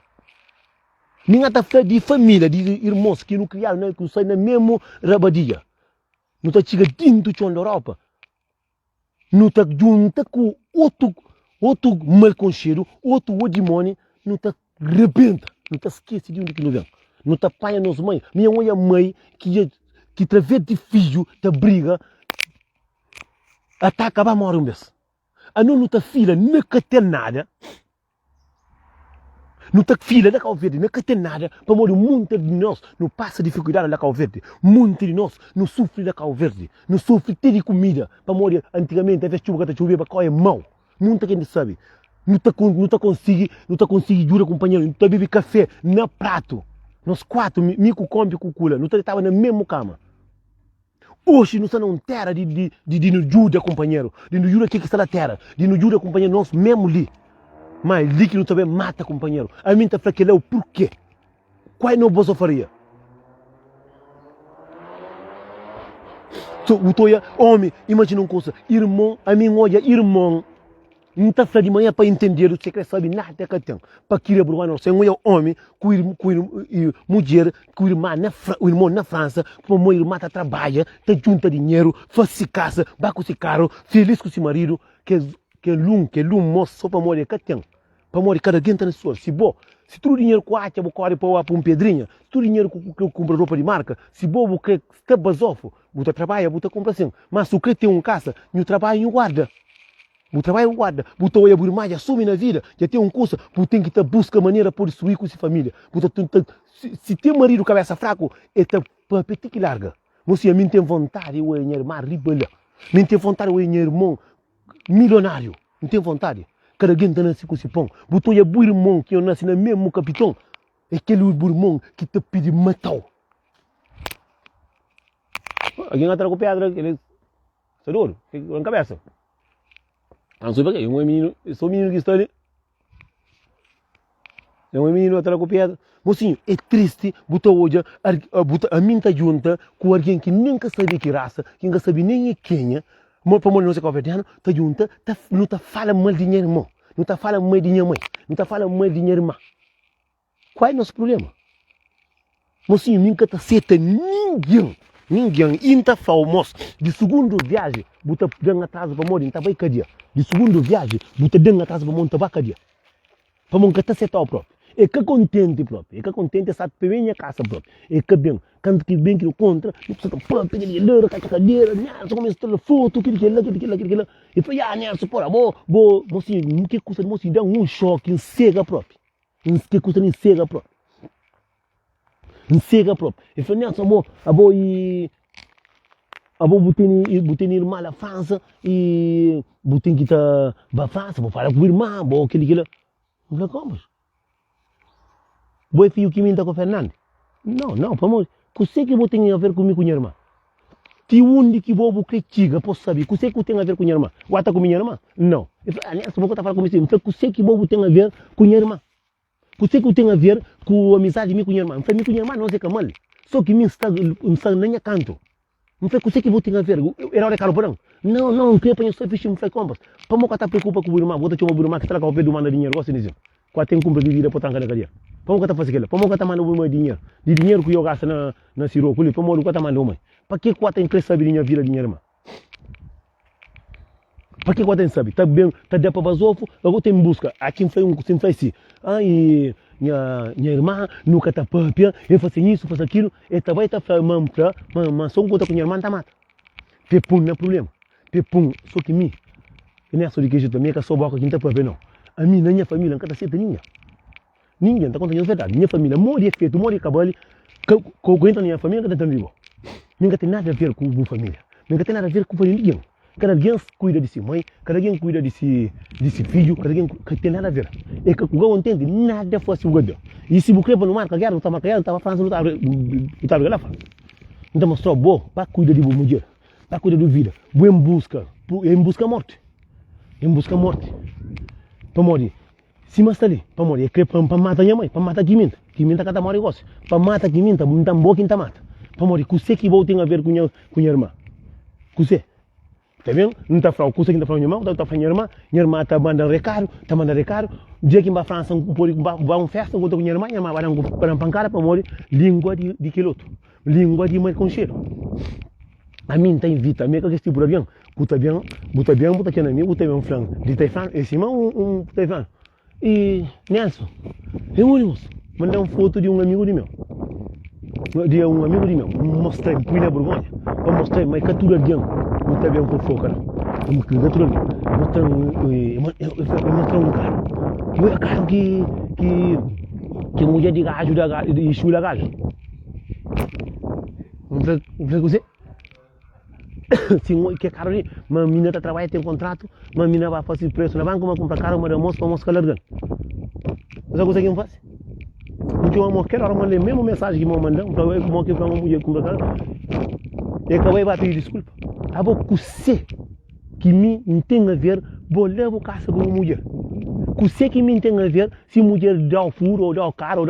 Ninguém tá de família, de irmãos que não criaram, que saem na mesma rabadia. Não está chegando dentro da Europa. Não está junto com outro mal concheiro, outro demônio, não está rebenta, não está esquece de onde que não vem. Não está apanha nos mães. Minha mãe que através de filho, tá briga, ataca a morrer um vez. A não está filha, nunca tem nada. Não está filha da Cabo Verde, não tem nada. Para morrer, muito de nós não passa dificuldade da Cabo Verde. Muito de nós não sofre da Cabo Verde. Não sofre ter de comida. Para morrer, antigamente, às vezes chuva que chovia, para é mau. Muita gente sabe. Não está conseguindo jurar companheiro. Não está beber café no prato. Nós quatro, mico come com cula. Não estava na mesma cama. Hoje não está na terra de nos ajuda companheiro. De nos ajuda que está na terra. De nos ajuda companheiro nós mesmo ali. Mas líquido também mata, companheiro. A mim está fraquelão, o porquê? Qual é o nosso faria? O toia, homem, imagina uma coisa. Irmão, a mim olha, irmão. Não está falando de manhã para entender o que você sabe nada que tem. Para querer bruar, não sei. Um homem, com mulher, com o irmão na França, com a mãe irmã trabalha, está junta dinheiro, faz casa, vai com esse carro, feliz com esse marido, que lum moço só para morrer que tem. Para morrer cada gente na sua. Se tu dinheiro com a vou correr para um pedrinha, se tu dinheiro que compra roupa de marca, se bo que está basofo, você trabalha, você compra assim. Mas se o que tem um casa, o trabalho não guarda. O trabalho guarda. Você olha por mais, assume na vida, já tem um curso, você tem que buscar maneira para destruir com essa família. Se tem marido cabeça fraco, é para pedir que larga. Você a mim tem vontade, eu é irmã ribela. Mim tem vontade, eu é irmão milionário, não tem vontade. Cada alguém está nascendo com esse pão. Botou o irmão que eu nasci no mesmo capitão. É aquele irmão que te pede matar. Alguém atrás com pedra, ele é duro, na cabeça. Não sei para quê, eu sou menino que está ali. É um menino atrás com pedra. Mocinho, é triste, botou hoje, a mim está junta com alguém que nunca sabe que raça, que nunca sabe nem quem é. Para morrer não ser convertido, está junta, não está falando mal de dinheiro, irmão. Não está falando mal de dinheiro, mãe. Não está falando mal de dinheiro, irmã. Qual é o nosso problema? Mocinho, nunca está certo ninguém. Ainda famoso. De segunda viagem, bota dando atraso para morrer, não vai cada dia. De segunda viagem, bota dando atraso para morrer, não vai cada dia. Para morrer, está certo ao próprio. é que contente próprio, é que contente sabe bem minha casa próprio, é que bem, quando que bem que o contra, não precisa pôr pedir lera, cadeira, não, só começa a foto, aquilo, e foi né, só por amor, mocinho, não que custa mocinho dá choque, em cega próprio, que custa em cega próprio, e foi né, só abo e abo botei irmã lá França e botei que tá ba França, vou falar com o irmão, bo aquilo, não como. Boa filho que minta com o Fernando. Não, vamos. Você que vou ter a ver comigo com minha irmã. Ti onde que vou criticar, posso saber. Você que tem a ver com minha irmã. Guata com minha irmã? Não. Aliás, vou estar falando com você. Você que vou ter a ver com minha irmã. Você que tem a ver com a amizade minha com minha irmã. Não com minha irmã, não sei como. Só que minha está na minha canto. Não foi você que vou ter a ver. Era hora de caro porão. Não queria para só fiz um foi compras. Para não estar preocupado com o irmão. Vou ter uma irmã que está com o pé do manda dinheiro. Gosto disso. Qual tem compra de vida para tancar na cadeia. Para não fazer aquilo. Para não mandar o dinheiro. De dinheiro que eu gasto na Ciro. Para não mandar o mãe. Para que quatro tem que saber minha vida dinheiro, irmão? Para que quatro tem que saber? Tá bem, tá de para bazofo. Agora tem busca. Aqui foi assim. E minha irmã nunca tá papia. Eu faço isso, faço aquilo. E também está falando mas só conta com minha irmã tá mata. Pepum não é problema. Pepum só que mim. E não é só de queijo também que só boca quem tá papia não. A mim na minha família nunca tá certa ninguém. Ninguém está contando a verdade. Minha família morre feito, morre cabelo. Com a minha família nunca está tendo ninguém tem nada a ver com a família. Nunca tem nada a ver com ninguém. Cada alguém cuida de si mãe, cada alguém cuida de si filho, cada alguém tem nada a ver. É que o não entende nada fosse o gado. E se você não marca guerra, não está marcando, estava falando não estava lá. Então mostrou bom para cuidar de mulher, para cuidar de vida, em busca morte, para morrer. Se mas ali, para morrer, é para matar minha mãe, para matar Guiminta cada morre gosta, para matar Guiminta, não bom quem tá mata, para morrer, você que vou ter a ver com minha irmã, você. Tá vendo? Não está falando, você que está falando minha irmã, está falando minha irmã está mandando recado, dia que vai para a França, vai uma festa, vou com minha irmã vai dar um pancada para morrer, língua de quiloto, língua de mãe com cheiro. A mim tem vida, a minha que este por bem, buta aqui na minha, buta bem flan, de Taifan, esse irmão Taifan. E Nelson, mandei uma foto de um amigo de meu. Mostrei, fui na Borgonha, mostrei, mas captura de não teve um fofoca não. Mostrei um carro. Que é carro que mulher de gajo, de chula gajo. Não sei você? Sim, que carro ali, uma menina está trabalhando, tem um contrato, uma menina vai fazer preço na banca, uma compra carro, uma moça para moscar largando. Você consegue fazer? Então, eu quero mandar a mesma mensagem que me mandam, para eu que uma mulher compra carro. E acabei de pedir desculpa. Agora, você que me tem a ver, vou levar a casa de uma mulher. Você que me tem a ver, se a mulher dá o furo, ou dá o carro,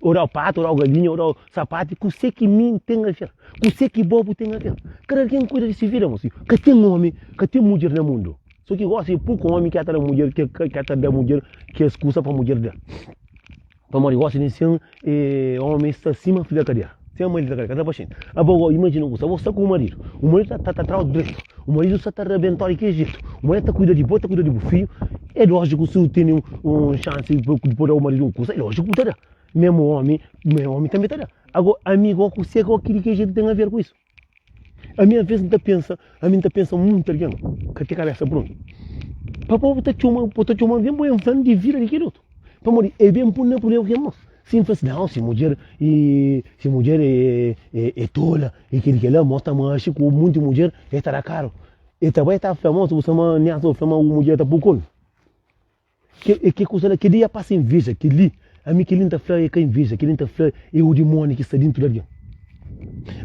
ou dá o pato, ou dá o galinha, ou dá o sapato, você que me tem a ver. Você que bobo tem a ver. Cada quem cuida de si vida, moço. Que tem homem, que tem mulher no mundo. Só que gosta de pouco homem que até da mulher, que até da mulher, que é excusa para a mulher dela. Para morrer, gosta de ser homem está acima da cadeia. Tem uma mulher da cadeia, paciente. Agora, imagina você está com o marido está atrás do direito, o marido está arrebentado e que jeito, o marido está cuidando de bota, cuida de filho, é lógico se tem chance de pôr o marido um curso, é lógico que terá. Mesmo homem também terá. Agora, amigo, você aquele que jeito tem a ver com isso. A minha vez ainda pensa muito alguém, que tem cabeça pronta. Para poder ter uma bem boa enfrente de vida daquele outro. Para morrer, é bem por eu que não. Se não, se mulher é tola, e que ela mostra mais com muita mulher, estará caro. E também está famoso, você não fama uma mulher da pouco. Que coisa que dia passa inveja, que li, a mim que linda flor é que inveja, que linda flor é o demônio que está dentro da vida.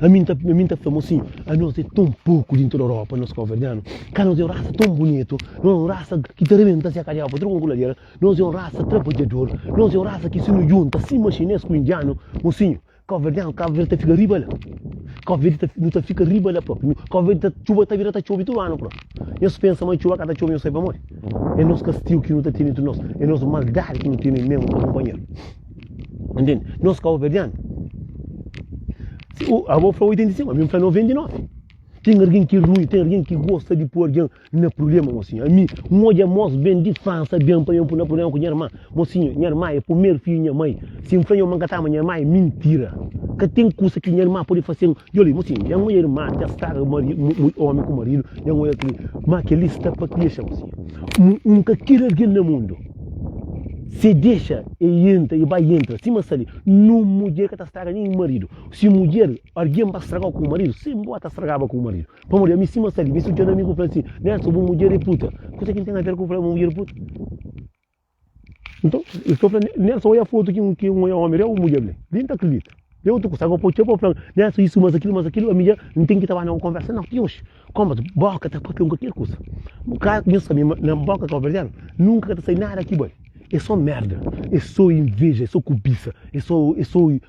A mim está famoso assim, a nós é tão pouco dentro da Europa, nós conversanos, que nós é uma raça tão bonito, nós é uma raça que te arrebenta se a cadeia para trocar com nós é uma raça trabalhadora, nós é uma raça que se não junta, assim chinês com indiano, mocinho, converdiano, Cabo-Verde fica riba lá, Cabo-Verde não fica riba lá próprio, Cabo-Verde chuva está virando chuva todo ano próprio. Eu penso mais chuva cada chuva eu sei para morrer. É nosso castigo que não está tendo entre nós, é nossa maldade que não tem mesmo para companheiro. Entende? Nós Cabo-Verdiano. A avó foi 85, a minha foi 99. tem alguém que é ruim, tem alguém que gosta de pôr alguém no problema, mocinho. A mim, hoje moço bem de França, bem para eu pôr no problema com minha irmã. Mocinho, minha irmã é o primeiro filho minha mãe. Se eu falei uma catama, minha mãe é mentira. Que tem coisa que minha irmã pode fazer. Eu li, mocinho, minha irmã já está homem com o marido, minha mulher mas que ele está para criar, mocinho. Nunca quer alguém no mundo. Se deixa e entra e vai entra, se mas ali, não mulher que está estragando nem marido. Se mulher, alguém vai estragar com o marido, se bota estragava com o marido. Para mulher, me cima ali, me sugere amigo fala assim, né, sobre mulher e puta. Coisa que tem a ver com uma mulher e puta. Então, eu estou falando, nessa olha a foto que um homem é uma mulher, nem tá acredita. Eu estou com o povo falando, nessa isso, mas aquilo, a minha não tem que estar na conversa, não, Deus, como, boca, tá para qualquer coisa. O cara pensa na boca conversando, nunca tá saindo nada aqui, boy. É só merda, é só inveja, é só cobiça, é só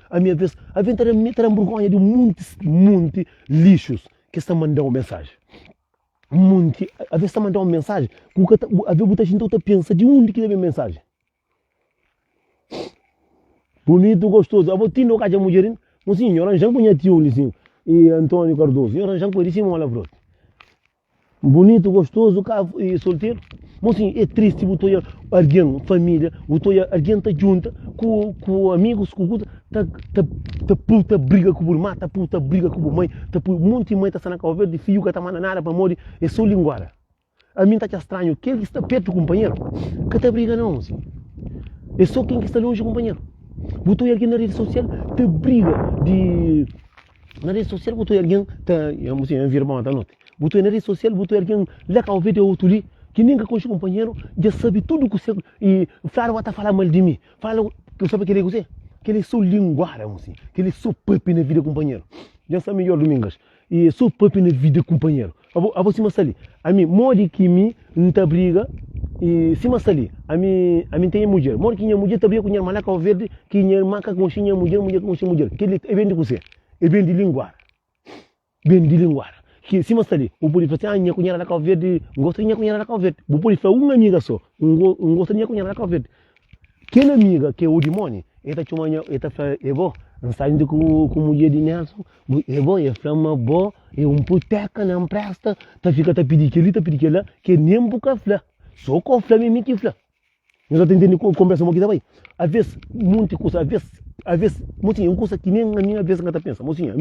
a minha vez, a gente está na vergonha de monte lixos que estão mandando uma mensagem. A vez está mandando uma mensagem, a vez muita gente pensa de onde que deve a mensagem. Bonito, gostoso, a botinha no caso de mulher, mas sim, eu já conheci o Licinho e Antônio Cardoso, eu já conheci o Malavrote. Bonito, gostoso, e solteiro. Mas sim, é triste botar alguém, família, botar alguém tá junta com amigos, com puta briga com o irmão, puta briga com a mãe, um monte de mãe tá na calva de filho que tá mandando nada para morrer, é só linguara. A mim tá estranho, quem está perto do companheiro, que tá briga não, assim. É só quem está longe do companheiro. Botou alguém na rede social, te briga na rede social, botou alguém, eu vir mal da noite. Botou na rede social, botou alguém lá com o vídeo outro ali, que nunca conhece o companheiro, já sabe tudo que você. E claro, vai falar mal de mim. Fala que eu sabe que ele é que ele só linguara, assim, que ele só pepe na vida companheiro. Já sabe melhor Domingas. E só pepe na vida companheiro. A você mas ali, a mim, mori que me não tá briga. E se mas ali, a mim tem mulher. Mori que minha mulher tá briga com minha irmã lá com o verde, que minha irmã com minha mulher com mulher. Que ele é bem de você. É bem de linguar. Bem de linguar. Que se mas ali, o pode fazer minha cunhada lá com o verde, gosta de minha cunhada lá com o verde. O pode fazer uma amiga só, gosta de minha cunhada lá com o verde. Aquela amiga que é o demônio, ela chama é bom, não sai com mulher de Nelson, é bom, é flama boa, é puteca, não presta, fica pedir aquele, que nem boca flá, só com flá mesmo que flá. Eu já tentei conversar aqui também. Às vezes, muita coisa, às vezes, uma coisa que nem a minha vez que eu pensa, mocinha,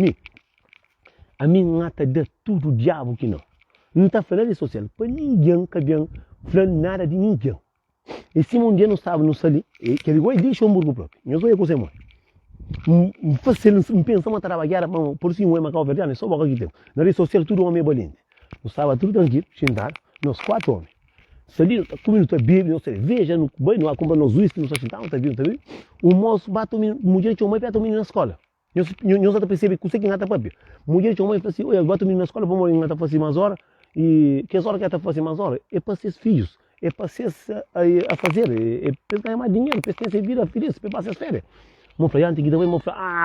a mim não está de tudo diabo que não. Não está falando de social, para ninguém que vem falando nada de ninguém. E se um dia não sabe, não sabe, que ele vai deixar um burgo próprio. Eu sou eu que sei mais. Você não pensa em trabalhar, por si um é macau verdade, só boca aqui tem. Na rede social tudo homem é valente. Não estava tudo tranquilo, sentar, nós 4 homens. Sali, comendo tua bíblia, não cerveja, no banho, não compra nos uísques, não só sentar, tá vendo? O moço bate mulher tinha uma mãe para o menino na escola. Eu já percebi que você que engata papel. Mulher tinha uma mãe e fala assim, olha, bate o menino na escola, vamos engatar fazer mais horas. E que horas que ela fazer mais horas? É para seus filhos. É para ser a fazer, é para ganhar mais dinheiro, para ter vida feliz, para passar as férias. Meu filho, antes que também,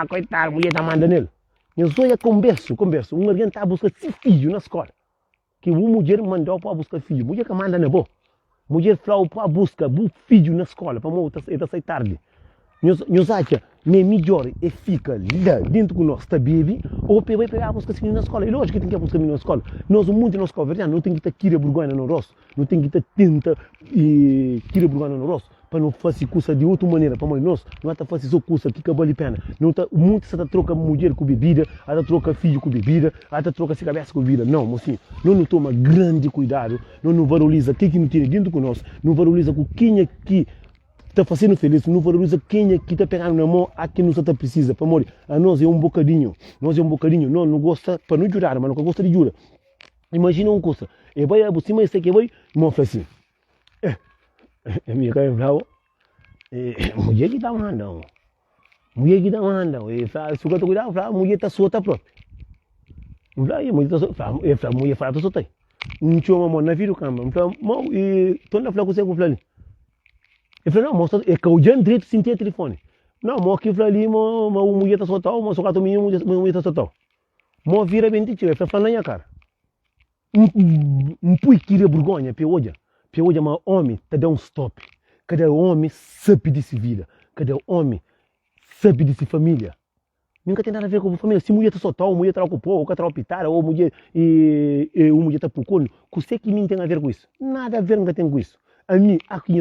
coitado, a mulher está mandando nele. Eu só ia converso. Um alguém está a buscar seu filho na escola. Que uma mulher mandou para buscar filho. Mulher que manda não é bom. Mulher falou para buscar filho na escola, para moça, está sair tarde. Nós achamos, melhor é ficar lá dentro com nós, está bebê, ou vai pegar a buscar filho na escola. É lógico que tem que buscar filho na escola. Nós, o mundo na escola, verdade, não tem que estar queira vergonha no rosto, não tem que estar tenta queira vergonha no rosto, para não fazer coisa de outra maneira, para nós, não está fazer só coisa que acabou de pena. Não tá, o mundo está troca mulher com bebida, está troca filho com bebida, está troca se cabeça com bebida. Não, mocinho, não toma grande cuidado, não valoriza quem que não tem dentro com nós, não valoriza com quem é que está fazendo feliz, não valoriza quem é que está pegando na mão a quem nos precisa, para morrer. A nós é um bocadinho, não gosta, para não jurar, mas não gosta de jurar. Imagina uma coisa, e vai a cima e sei que vai, mostra assim. Minha cara bravo, mulher que está mandando, e fala, se eu estou cuidando, a mulher está solta própria. Mulher fala, estou solta. Não tinha uma mão na vida do câmera, então, e estou na flor com você com o flor. Eu falei, não, moça, é que o dia direito sem ter telefone. Não, moça, que eu falei ali, uma mulher está solta, uma só que uma mulher está solta. Moça, vira bem de ti, eu falei, na minha cara. Pui queria vergonha, para hoje, mas homem, cadê um stop? Cadê o homem sabe de se vida? Cadê o homem sabe de se família? Nunca tem nada a ver com a família. Se mulher está só tal, mulher está ocupou, ou está pitar, ou mulher está pucando, o que que mim tem a ver com isso? Nada a ver, nunca tem com isso. A mim, aqui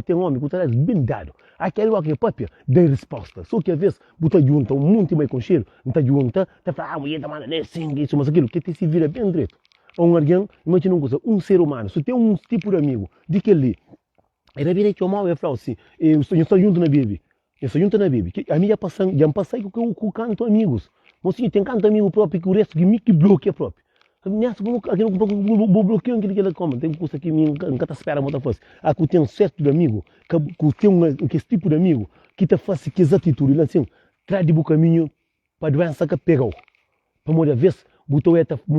tem homem que está bem dado. Aquele que é próprio, dá resposta. Só que às vezes, você junta um monte mais com cheiro, não está junta, está falando, mulher está mandando assim, isso, mas aquilo, que te se vira bem direito. Ou alguém, imagina uma coisa, um ser humano, se tem um tipo de amigo, de que ali, era bem que o mal é falar assim, eu estou junto na Bíblia. Eu sou junto na Bíblia. A minha já passei com o canto amigos. Mas sim, tem canto amigo próprio que o resto que me bloqueia próprio. Nessa, aquele bloqueio que ele come. Tem coisa que me encanta espera muita coisa. Aqui tem um certo de amigo, que tem esse tipo de amigo, que te faz que as atitudes, assim, traz de caminho para a doença que pegou. Para uma vez,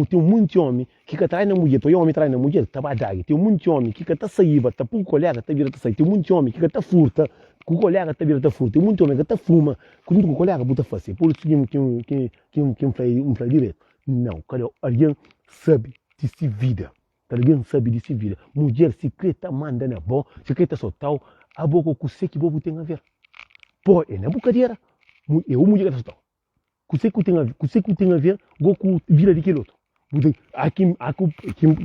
tem muito homem que traz na mulher, tem homem traz na mulher, tá badai. Tem muito homem que tá saiba, tá por colega, tá vira tá sair. Tem muito homem que tá furta, com o colega tá vira tá furta. Tem muito homem que tá fuma, com o colega buta fazer. Por isso que faz direito. Não, cara, alguém sabe de se vida. Alguém sabe de se vida. Mulher secreta manda na boa, secreta só tal, a boca com o que bobo tem a ver. Pô, é na brincadeira. Eu mulher que só tal. Com o que tem a ver, com vida daquele outro. Aqui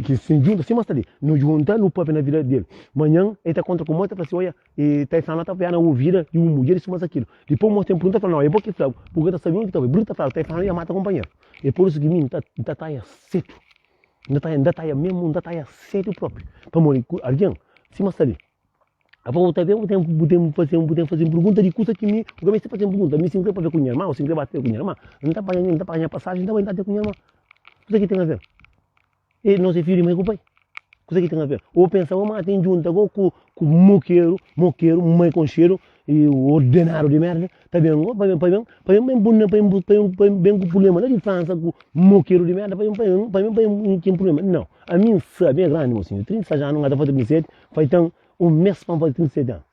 que se junta, se mostra ali, não junta no papel na vida dele. Amanhã ele está contra como outra pessoa, olha, está falando, está vendo uma vida e uma mulher, isso mais aquilo. Depois mostra um pergunta, fala, não, é bom que fala, porque está sabendo que está, bruta fala, está falando, ia matar o companheiro. É por isso que mim está certo. Ainda está mesmo, ainda está certo próprio. Para morrer, alguém, se mostra ali. Após o tempo, podemos fazer pergunta de coisa que me, eu comecei a fazer pergunta, me se inscreve para ver com minha irmã, ou se inscreve para ver com minha irmã, não está pagando passagem, não está com minha irmã. O que tem a ver? Ele não se filho mais com o pai. O que tem a ver? Ou pensava, mas tem junta com o moqueiro, mãe com cheiro, e o ordenário de merda, tá vendo? Para bem com o problema da França, com o moqueiro de merda, para bem com problema. Não, a mim sabe, é grande, mocinho, 30 anos, não está fazendo 37, faz então um mês para fazer 37 anos.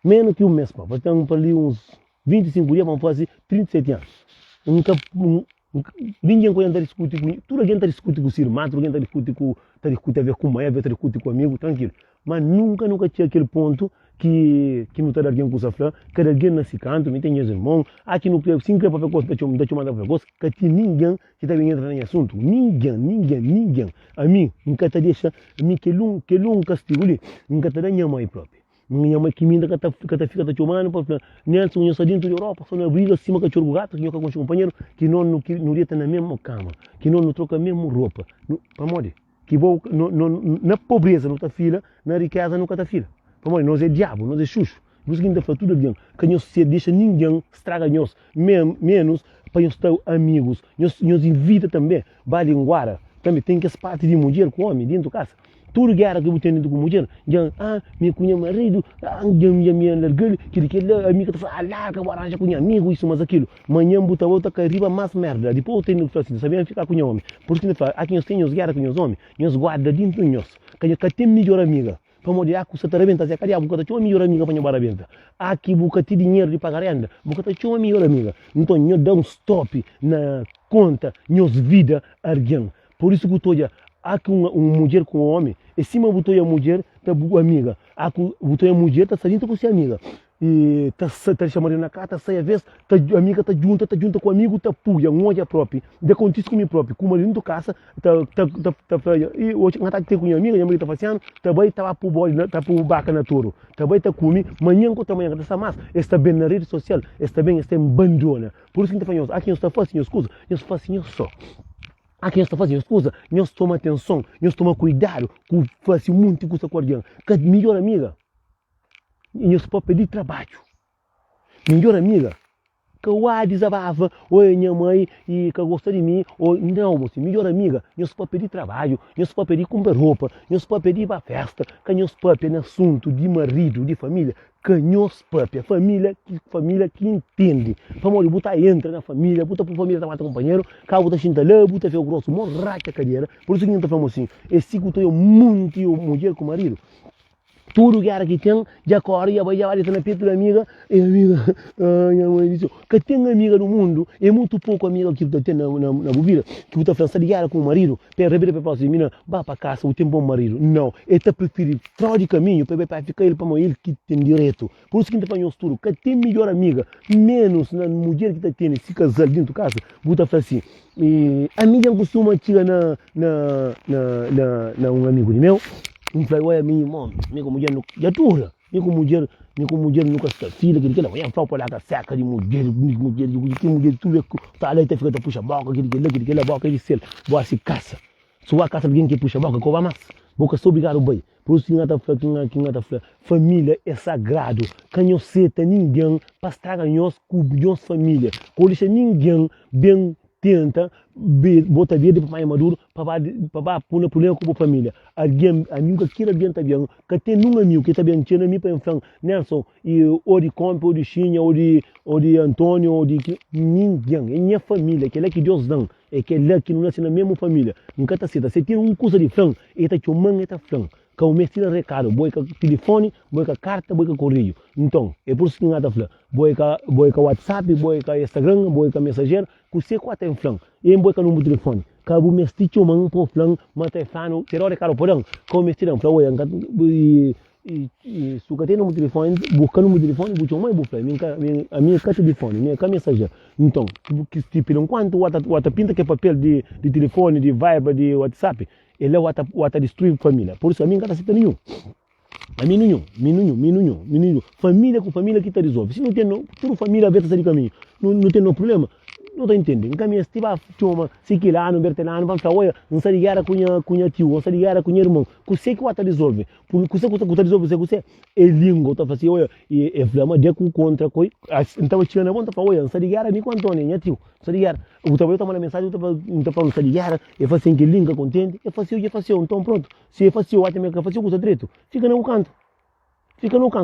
Menos que um mês, para então para ali uns 25 dias para fazer 37 anos. Ninguém está discutindo com tudo, alguém está discutindo com o irmão, tudo alguém está discutindo a ver com a mãe, está discutindo com o amigo, tranquilo. Mas nunca tinha aquele ponto que não está alguém com o safra, que alguém nesse canto, me tem irmãos, aqui no clube, se inscreve para ver coisa, está te mandando para coisa, que tem ninguém que está vindo entrar nesse assunto. Ninguém. A mim, nunca está deixando, a mim que um castigo ali, nunca está dando minha mãe própria. Minha mãe que me ainda fica te chamando, Nelson, eu sou dentro da Europa, sou na briga, acima que eu gato, que eu com os companheiros, que não está na mesma cama, que não troca a mesma roupa. Para morrer. Que vou, na pobreza não está fila, na riqueza nunca está fila. Para morrer, nós é diabo, nós é xuxo. Por isso que ainda faz tudo bem. Que nós se deixa ninguém estraga nós, menos para nós estar amigos. Nós invita também, vai linguara, também tem que as partes de mulher com homem dentro de casa. Tudo que era que eu tenho com mulher, já, minha cunha marido, minha largulho, que a amiga está falando, que eu arranjo com amigo, isso, mas aquilo. Manhã, buta outra, que arriba mais merda. Depois eu tenho que fazer assim, sabia ficar com o homem. Por isso que aqui nós temos guerra com os homens, nós guarda dentro de nós, que tem melhor amiga. Para morrer, aqui você está rebenta, se acabou, você tem uma melhor amiga para não rebenta. Aqui você tem dinheiro de pagar renda, você tem uma melhor amiga. Então, nós dá um stop na conta, nós vida, alguém. Por isso que eu estou há que uma mulher com um homem, e cima botou a mulher, tá amiga. Há que botou a mulher, tá saindo com sua amiga. E tá chamando na casa, sai a vez, a amiga tá junta com o amigo, tá puia, um olho próprio. De acontece com o meu próprio, como ali dentro da casa, e hoje não tá com a amiga tá fazendo, também tá pro boi, tá pro baca na touro. Também tá comigo, manhã com tamanho dessa massa, está bem na rede social, está bem bandona. Por isso que a gente faz, aqui nós está fazendo as coisas, nós fazemos só. Aqui nós está fazendo as coisas, nós toma atenção, nós toma cuidado, com fazer muito coisa com alguém. Que a melhor amiga, nós pode pedir trabalho. Melhor amiga, que eu desabafa, ou é minha mãe e que gosta de mim, ou não, moço, melhor amiga, nós pode pedir trabalho, nós pode pedir comprar roupa, nós pode pedir para festa, que nós pode pedir assunto de marido, de família, que nós pode, família que entende. Vamos botar entra na família, botar para a família trabalhar com companheiro, cá botar chintalã, botar feio grosso, morraca a cadeira. Por isso que nós falamos assim, esse que eu muito mulher com marido. tudo que era que tem, já corre, já vai na peito da amiga, e amiga, minha mãe disse, que tem amiga no mundo, é muito pouco amiga que você tem na bobina, que você faz ligar com o marido, para rever para você, menina, vá para casa, você tem bom marido. Não, ele prefere trocar de caminho, para ficar ele para ele que tem direito. Por isso que a gente faz um estudo, que tem melhor amiga, menos na mulher que tem, se casar dentro de casa, você faz assim, a amiga costuma chegar na um amigo meu, um falei, olha, minha irmã, minha mulher já dura, minha mulher nunca está filha, que ela vai falar para lá seca de mulher, tudo tá ali, fica puxa a boca, aquela boca, ele se boa se caça, sua caça alguém que puxa a boca, como mais, boca sou obrigado bem, por isso que nada família é sagrado, canho seta ninguém, para estragar nossa família, quando deixa ninguém bem tenta botar vida para mais maduro para pôr problema com a família. Alguém amigo que queira bem também, que tem um amigo que também tinha mim para enfrentar Nelson e ou de Compa, ou de Chinha, ou de Antônio, ou de ninguém, é minha família, que é que Deus dá, é que é que não nasce na mesma família. Nunca está certo. Se tem um curso de frango, está que o mãe está frango. Que o mestre recado, boi com telefone, boi com carta, boi com correio. Então, é por isso que nada fala. Boi com WhatsApp, boi com Instagram, boi com mensageiro, que você quatro tem flan. E boi com número de telefone. Que o mestre tinha um por flan, mas tem fano, terá recado por não. Que o mestre não fala, e se você tem número de telefone, busca número de telefone, busca uma e busca. A minha carta de telefone, minha mensageiro. Então, que tipo, enquanto o pinta que é papel de telefone, de Viber, de WhatsApp, ele é o destruir família. Por isso a minha casa está nenhum. A mim nenhum. Família com família que está resolve. Se não tem, toda família aberta sair caminho. Não tem nenhum problema. Não está entendendo. Caminho se tiver chama, se quilar, não bertelano, vamos falar, olha, não se ligar com a tio, não se ligar com o irmão. Você que está resolve. Você que está resolve, você é língua, está fazendo, olha, é flama de contra coi. Então chegando a volta, olha, não se ligar a mim com Antônio, minha tio. Se ligar. O trabalho está mandando mensagem, não está falando se ligar, é fácil que língua contente, é fácil. Então pronto. Se é fácil, até mesmo que é fácil, custa direito. Fica no canto.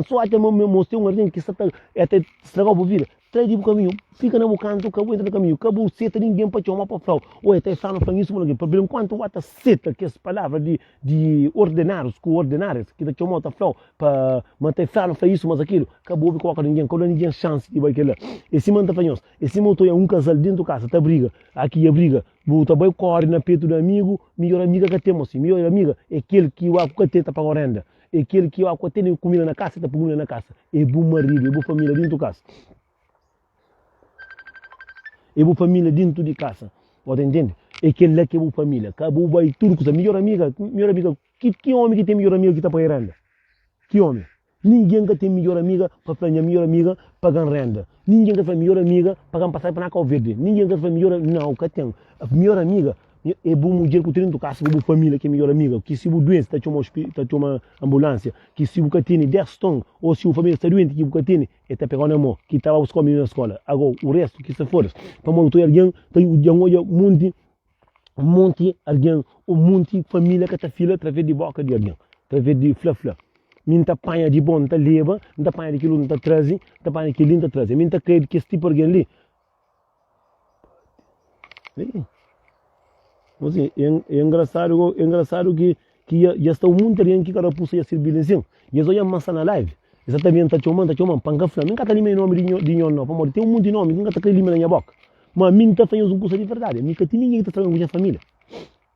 Só até me mostrei um ardente que está até estragar a vida. Traz de caminho, fica no canto, acabou entra no caminho, acabou seta, ninguém pode chamar para frau. Ou até está no caminho, isso, mas problema enquanto a seta, que as palavras de ordenados, que está chamando para frau, para manter frau, para isso, mas aquilo, acabou de colocar ninguém, quando ninguém chance de vai aquela. Esse mano está fanhoso, esse motor é um casal dentro da casa, tá briga, aqui é briga, volta bem corre na peito do amigo, melhor amiga que temos, melhor amiga é aquele que o que tenta para a renda, é aquele que o tem comida na casa, está comida na casa, é bom marido, é boa família dentro da casa. É boa família dentro de casa, pode entender? É aquele que é boa família, que é boa tudo, coisa, melhor amiga, que homem que tem melhor amiga que está para renda? Que homem? Ninguém que tem melhor amiga para fazer melhor amiga pagar renda. Ninguém que faz melhor amiga para passar para na Cabo Verde. Ninguém que faz melhor, não, que tem. A melhor amiga é boa mulher que tem do casa, é boa família que é melhor amiga. Que se o doente está uma ambulância, que se o tem 10 tons, ou se o família está doente, que o tem, está pegando a mão, que estava buscando na escola. Agora, o resto, que se for, para montar alguém, tem um monte, alguém, um monte de família que está fila através de boca de alguém, através de flá. Minta panha de bom, tá leva, minta panha de quilo, tá traze, minta panha de quilo, tá traze. Minta creio que esse tipo de alguém ali. Assim, é engraçado que já está o mundo ali que cada pessoa já se bilhão. E eu já massa na live. Exatamente, tá chamando, pancafla. Nunca tá ali meu nome de nhon, não. Para tem um monte de nome, nunca tá ali na minha boca. Mas mim tá fazendo um curso de verdade. Nunca tem ninguém que está falando com a minha família.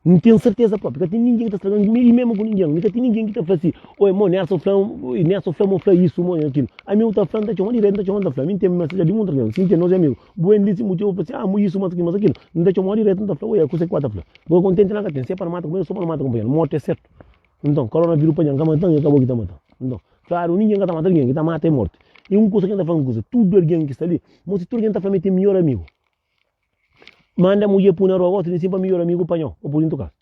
Não tenho certeza própria, porque tem ninguém que está estragando, e mesmo com ninguém, nunca tem ninguém que está falando assim, oi, mano, nessa flama, isso, mano, aquilo. A mim está falando, está chamando direito, está chamando da flama, tem mensagem de mundo, sim, que nós é amigo. Bueníssimo motivo para dizer, isso, mas aquilo, não está chamando direito, não está falando, oi, a coisa é quatro flama. Vou contente na tem, se é para matar companheiro, só para matar companheiro, morte é certo. Então, coronavírus para jangar, matando, e acabou que está matando. Então, claro, ninguém que está matando ninguém, que está matando é morte. E uma coisa que está falando, tudo alguém que está ali, mas se tudo alguém está falando, tem melhor amigo. Manda a mulher para o outro, tem sempre melhor amigo para ou por dentro do caso.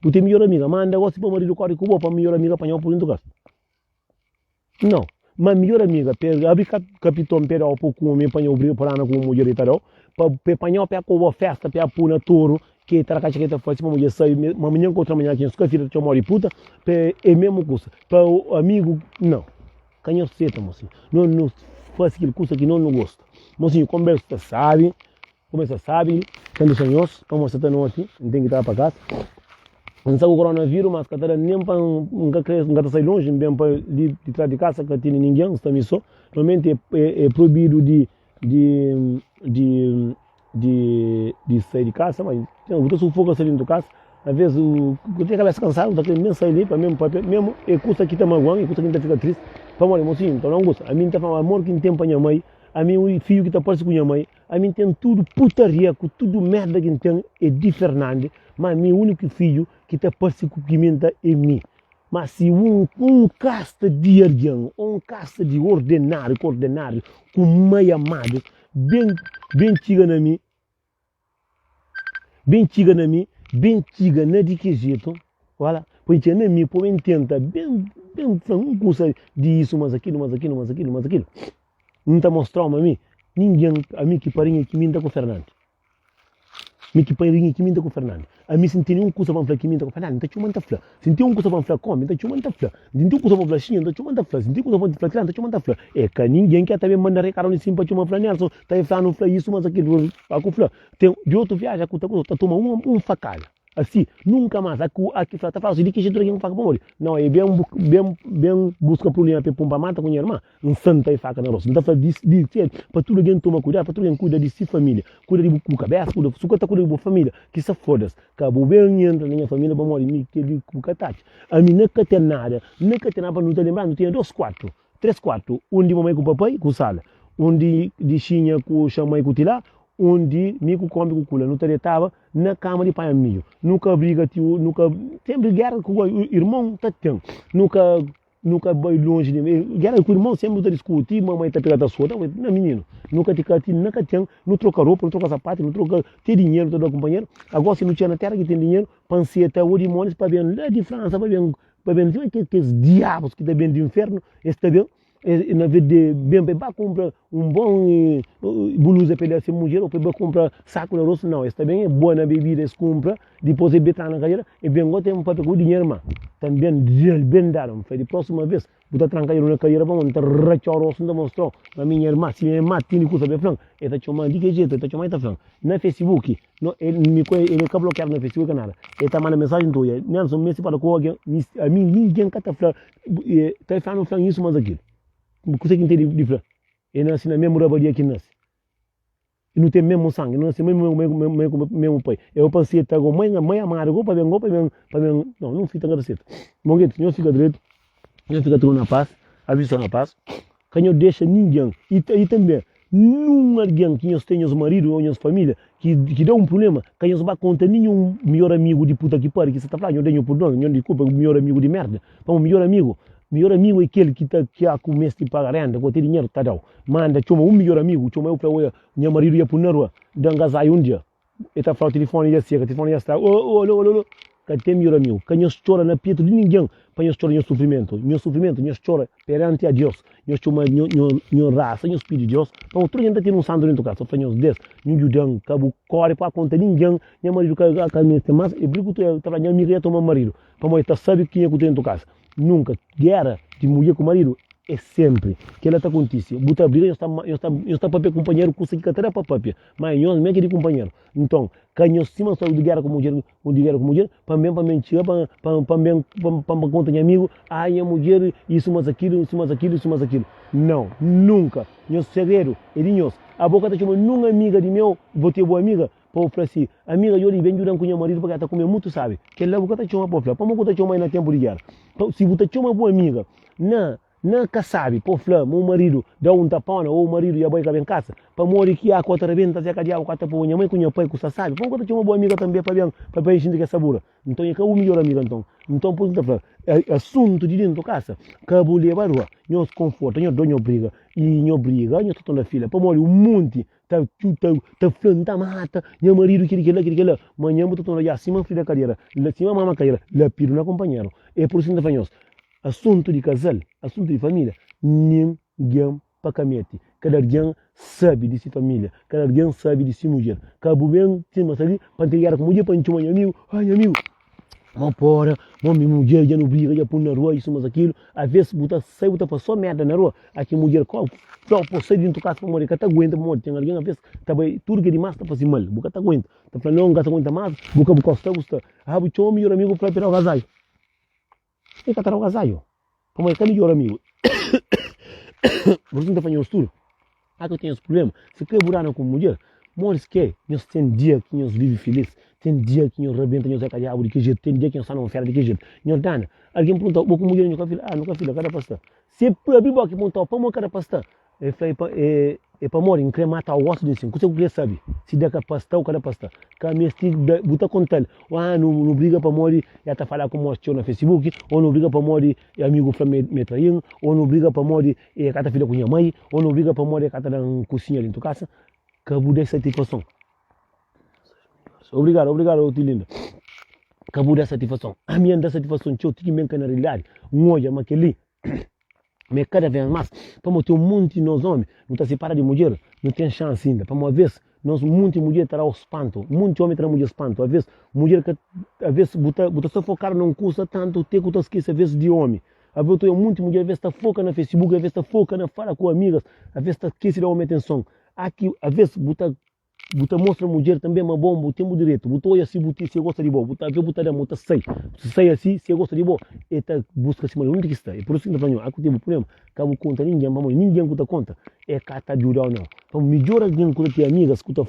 Tu tem melhor amiga, manda você para o marido corre com para melhor amiga apanhar por dentro do caso. Não, mas melhor amiga, abrir capitão para o pouco homem apanhar o brilho para com a mulher e tal, para apanhar para a festa, para pôr na touro, que está a caixa que está fazendo para a mulher sair, uma manhã contra amanhã aqui, sua filha te chamou de puta, é mesmo coisa. Para o amigo, não. Canhão seta, mocinho. Não faz aquele coisa que não gosta. Mocinho, conversa, sabe, quando sonhos, vamos estar no aqui, não tem que estar para casa. não sabe o coronavírus, mas que nem para nunca sai longe, bem para de trás de casa, que tem ninguém, está só. Normalmente é proibido de sair de casa, mas você sufoca sair de casa. Às vezes eu tenho a cabeça cansada, não nem sair ali, para mesmo, é custa que está magoando, é custa que está fica triste. Para morrer, mocinho, então não gosta. A mim está falando amor que tem para minha mãe, a mim o filho que está parecido com minha mãe, a mim tem tudo putaria, tudo merda que tem é de Fernandes, mas meu único filho que está parecido com Pimenta é mim. Mas se um casta de alguém, um casta de ordinário, com mãe amado, bem tiga na mim, bem tiga na de que jeito, olha, porque na mim, por tenta, bem, um curso de isso, mas aquilo. Não está mostrando a mim, ninguém, a mim que parinha que minta com o Fernando. Me que parinha que minta com o Fernando. A mim senti nenhum curso para falar que minta com o Fernando, então chumanta flor. Senti um curso para falar como, então chumanta flor. Senti um curso para falar xinha, então chumanta flor. Senti um curso para falar então chumanta flor. É que ninguém quer também mandar recado em cima para chumar flor, Nelson, está aí falando flor isso, mas aquilo, com flor. Tem de outro viagem, tá toma um facalha. Assim, nunca mais, aqui está falando assim, de que jeito alguém faca para morrer. Não, é bem busca problema para pompa mata com a irmã, um santa e faca na roça. Então, para tudo alguém toma cuidado, para tudo alguém cuida de si família, cuida de cabeça, cuida de família, que se foda-se. Acabou bem, entra na minha família para morrer, me que de cucatache. A mim nunca tem nada para não te lembrar, não tinha 3 quartos, um de mamãe com o papai, com sala, um de xinha com o chamai com o tilá, onde mico come com cula, não estava na cama de pai amigo, nunca briga tio, nunca sempre guerra com o irmão, tá tendo, nunca vai longe de mim, guerra com o irmão sempre está discutir, mamãe está pegando a sua, não menino, nunca tem, não troca roupa, não troca sapato, não troca tem dinheiro todo companheiro, agora se não tinha na terra que tem dinheiro, panceta ou demônios para ver lá de França, para ver aqueles diabos que está bem do inferno, está bem. Na vez de bem para comprar bom blusa para essa mulher ou para comprar saco de arroz, não, está bem, é boa na bebida, se compra, depois é betar na carreira, e bem agora tem para pegar o dinheiro, mas também bem daram, foi de próxima vez, botar trancar na carreira, vamos entrar rachar o arroz, não mostrou, a minha irmã, se minha irmã tem coisa bem franca, está chamando de que jeito, está chamando de franca, na Facebook, ele acaba bloqueado no Facebook, nada, ele está mandando mensagem tua, Nelson, Messi para com alguém, a mim ninguém cata franca, está falando franca isso, mas aquilo. Você que entende de flor? E nasce na mesma rabadia que nasce. E não tem mesmo sangue, não nasce mesmo pai. Eu pensei que a mãe amarga, para ver, não fica tão certo. Monguete, não fica direito, não fica tudo na paz, a visão na paz. Que não deixa ninguém, e também, não alguém que nós tenhamos marido ou nossa família, que dá um problema, que nós vai contar nenhum melhor amigo de puta que pariu, que você está falando, eu tenho por nós, não desculpa, o melhor amigo de merda, para um melhor amigo é aquele que há com o mês de pagar renda, que tem dinheiro, tá dão. Manda, chama um melhor amigo, chama eu para o meu marido ia por na rua, dá um gasai um dia. Ele está falando, o telefone ia ser, o telefone ia estar, olha, que tem melhor amigo, que não chora na pieta de ninguém, para não chorar no sofrimento, não chora perante a Deus, não chama não raça, não pede Deus, então todo mundo tem um santo dentro do caso, só nos dez, não judão, cabo corre para conta ninguém, meu marido que a mas e brigo tu estava minha amiga ia tomar marido, para mãe tá sabe quem é que tem dentro do caso. Nunca, guerra de mulher com marido é sempre que ela está acontecendo. Buta briga, eu está papel companheiro, custa que catará para papel, mas eu não é que de companheiro. Então, canho cima só de guerra com mulher, para mentir, para conta de amigo, ai a mulher, isso mas aquilo. Não, nunca. Meu segredo, elinhos, a boca está chamando numa amiga de meu, vou ter boa amiga. Para oferecer, amiga, eu lhe venho com o meu marido porque ela está comendo muito, sabe? Que ele leva o que para falar, para o que mais na tempo de guerra. Se você tem uma boa amiga, não que sabe, por falar, meu marido dá um tapão, ou o marido ia boiar em casa, para morrer que a quatro rebenta, se a cadeia, a quatro por minha mãe, com minha pai, com sabe? Para o que uma boa amiga também, para bem gente que é sabura. Então, é que é o melhor amigo, então, por isso, assunto de dentro da casa, que a mulher vai rua, não se conforta, não briga, não estou na fila, para morrer um monte. Tá falando, tá mata, meu marido, aquele lá. Manhã, eu estou lá acima da cadeira, lá acima da cadeira, lá piro na companheira. É por isso que nós assunto de casal, assunto de família, ninguém para camete. Cada alguém sabe de sua família, cada alguém sabe de sua mulher. Cabo bem, tem uma saída, para entregar com mulher, para encher amigo, ai amigo, Uma porra, uma mulher já não briga, já põe na rua, isso, mas aquilo. Às vezes, sai, passou merda na rua. Aqui, mulher, por sair dentro do carro para morrer, que aguenta, para morrer. Tem alguém, às vezes, tudo que é demais está fazendo mal. Boca aguenta. Está falando, não, gata aguenta mais. Boca, custa. Ah, o teu melhor amigo para tirar o gazaio. E para tirar o gazaio. Para morrer, que é melhor amigo. Você não está fazendo estudo. Ah, que eu tenho esse problema. Se quer burana com mulher, morres que nós tem dia que nós vive feliz. Tem dia que nós rebenta, nós é calhado de que jeito. Tem dia que nós está numa fera de que jeito. Nós dana. Alguém pergunta, vou com mulher, nunca filha, cada pastor. Se é abrir boca e montar, para morrer cada pastor. É para morrer, não quer matar o osso de cima. Você quer saber? Se der cada pastor ou cada pastor. Cada mês tem que botar conta ele. Ah, não briga para morrer, já está falando com o moço no Facebook. Ou não briga para morrer, é amigo para me trair. Ou não briga para morrer, é cada filha com minha mãe. Ou não briga para morrer, é cada cozinha dentro de casa. Cabo dessa satisfação. Obrigado, Tilinda. Cabo dessa satisfação. A minha dessa satisfação, eu tenho que me na realidade. Olha, mas aquele. Mas cada vez mais, para ter um monte de nós homens, não está separado de mulher, não tem chance ainda. Para uma vez, nós, muita mulher terá o espanto, muito homem terá mulher espanto. Às vezes, mulher que, às vezes, bota só focar não custa tanto, tem que esquecer, às vezes, de homem. Às vezes, muita mulher, às vezes, está foca no Facebook, às vezes, está foca na fala com amigas, às vezes, está esquecendo de uma atenção. Aqui, às vezes, bota mostra a mulher também uma bomba, tem o direito. Botou assim, se gosta de boa. Botar da moto, sai assim, se gosta de boa. E tá busca assim, onde que está? É por isso que não aqui tem um problema. Cabo conta ninguém conta conta. É cata de ou não. Então, melhor alguém que tem amigas, que tá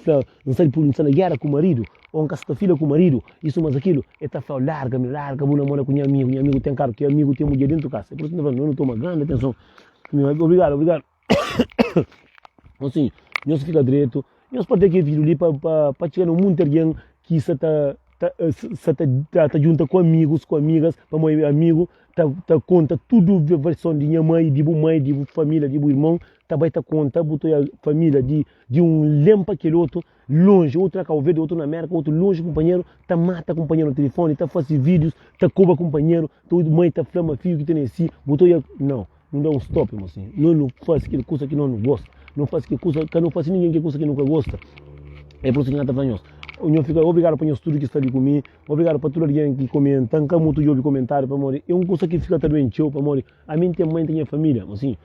não sai por não guerra com o marido, ou um casta filha com o marido, isso mas aquilo, é tá falando larga, vou namorar com minha amigo tem carro, que amigo tem mulher dentro da casa. É por isso que eu não toma grande atenção. Obrigado. Assim, não se fica direito. Nós podemos ter vídeo ali para chegar no mundo de alguém que se junta com amigos, com amigas, para meu amigo, conta tudo a versão de minha mãe, de família, de irmão, também conta, botou a família de um lempa aquele outro, longe, outro na Calverde, outro na América, outro longe, companheiro, mata companheiro no telefone, faz vídeos, cobra companheiro, todo mãe, flama filho que tem assim, botou não dá um stop, irmão, assim, não faz aquela coisa que não gosta. Não faz que coisa, que não faz ninguém que coisa que nunca gosta. É por isso que nada para nós. Eu fico obrigado para nós tudo que está ali comigo. Obrigado para todo alguém que comenta. Nunca muito ouve comentário para morrer. É uma coisa que fica doente para morrer. A mim tem mãe, tem família, assim.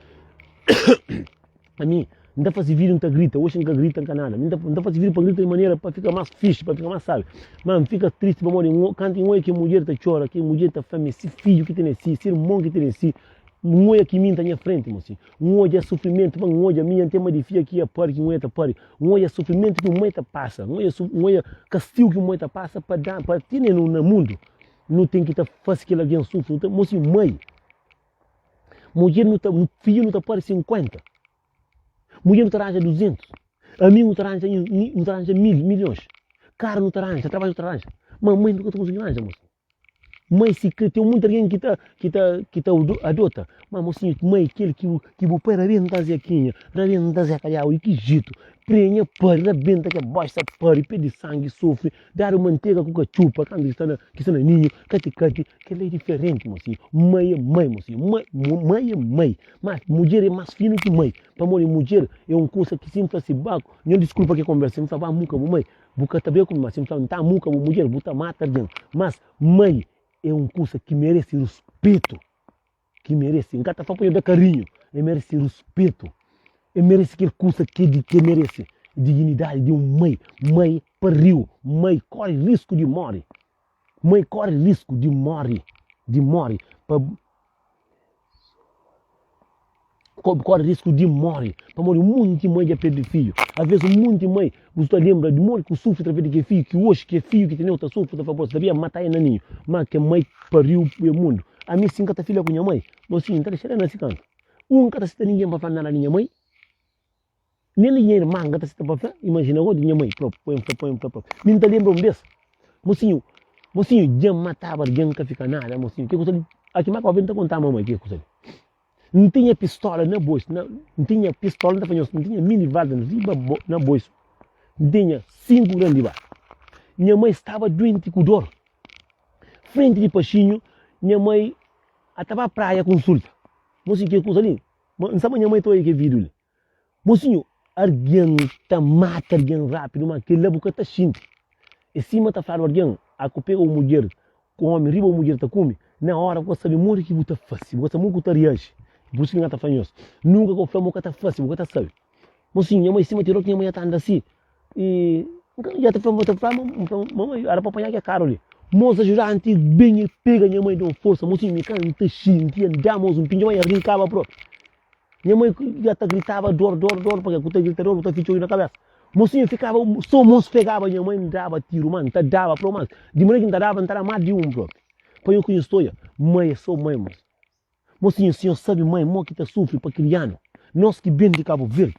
A mim não dá para fazer vídeo, não está grita. Hoje não grita, não nada. Não dá para fazer vídeo para gritar de maneira para ficar mais fixe, para ficar mais sabe. Mano, fica triste para morrer. Canta em oi que mulher está chora, que mulher está fome, esse filho que tem esse irmão que tem esse. Um olho aqui minha na minha frente, moço. Um olho é sofrimento, um olho a minha tem uma difícil aqui a pare, que um olho está pare. Um olho é sofrimento que um olho passa. Um olho é castigo que um olho passa para dar, para ter no mundo. Não tem que estar fácil que alguém sofre. Então, moço, mãe. Mulher não tá, filho não está pare 50. Mulher não arranja 200. Amigo não arranja milhões. Cara não arranja, trabalho não arranja. Mamãe nunca está conseguindo arranjar, moço. Mãe, se tem muita gente que adota, mas mocinho, mãe, aquele que o pai rabenta aqui, rabenta calhau, e que jeito, prenha, pare, rabenta que baixa, pare, pede sangue, sofre, dar manteiga com cachupa, quando está na ninho, cati, que é diferente, mocinho, mãe é mãe, mocinho, mãe é mãe, mas mulher é mais fino que mãe, para morrer mulher é um coisa que sempre faz baco, não desculpa que conversa, sempre fala, muca, mãe, buca também como, mas sempre fala, tá muca, mulher, buta mata, mas mãe, é um curso que merece respeito, que merece, em cada família de carinho, merece respeito, merece aquele curso que merece dignidade de um mãe pariu, mãe corre risco de morrer, corre risco de morrer, para morrer um monte de mãe de perder filho, às vezes um monte de mãe, você lembra de morrer que sofre através de filho, que hoje que é filho que tem outra sofre, por favor, sabia matar ele naninho, mas que mãe pariu o mundo, a mim sim que filha com minha mãe, você não está deixando nesse canto, que está ninguém para falar nada minha mãe, nem minha irmã que está para falar, imagina agora minha mãe, põe, me não lembra desse, mocinho, já matava alguém que fica nada, mocinho, que coisa aqui mais para contar a mamãe, que coisa não tinha pistola na bolsa, não tinha pistola não tinha minivalda na bolsa, não tinha 5 grandes balas. Minha mãe estava doente com dor. Frente de Pachinho, minha mãe estava à praia consulta. Mocinho, que coisa ali? Não sabe minha mãe toda aí que vídeo ali. Mocinho, alguém mata alguém rápido, mas que leva o que está xinte. E cima está falando alguém, a que pega uma mulher, com o homem riba a mulher tá come, na hora você sabe muito que você fácil, você muito que reage. Por isso que não tá fanhoso. Nunca que o flamo que tá fácil, você tá sabe. Mas sim, minha mãe cima tirou que minha mãe tá andando assim. E já tá falando, mamãe, era para apanhar que é caro ali. Moça ajudar antigo bem e pega minha mãe deu força, mocinho me canta xinti, andamos um pinho, mãe brincava próprio. Minha mãe já tá gritava dor, porque eu tô gritando, eu tô fichando na cabeça. Mocinho ficava, só moço pegava, minha mãe dava tiro, mano, tá dava pro mano. De manhã que dava, não era mais de um próprio. Põe eu conheço história, mãe é só mãe, moço. Mocinho, o senhor sabe mãe, mó que tá sofre para criar, nós que bem de Cabo Verde.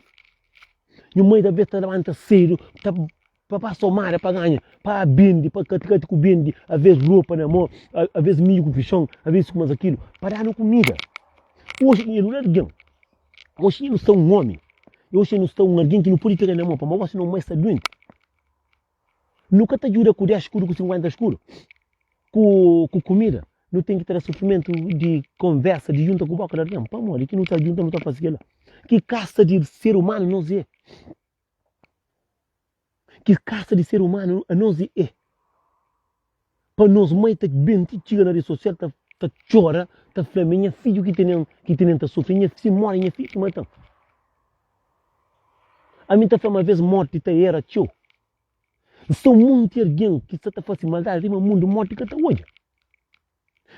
Minha mãe da vez tá levanta cedo, tá para passar o mar, para ganhar, para bende, para caticar com bende, a vez roupa na mão, a vez milho com fichão, a vez com mais aquilo, para dar comida. Hoje ele não é alguém, hoje ele não está um homem, hoje ele não está alguém que não pode pegar na mão, mas você não mais está doente. Nunca te ajuda com 10 escuro, com 50 escuro, com comida. Não tem que ter sofrimento de conversa, de junta com o boca da alguém. Para morrer, que não está junta, não está fazendo. Que caça de ser humano nós é. Que caça de ser humano a nós é. Para nós, mãe, tá bem, chega na rede social, tá chora, tá falando, minha filho que tem tá sofrendo, minha filha morre, minha filha que mata. A mim tá falando uma vez morte, tá era, tio. São muito alguém que está fazendo maldade, rima mundo morte que tá hoje.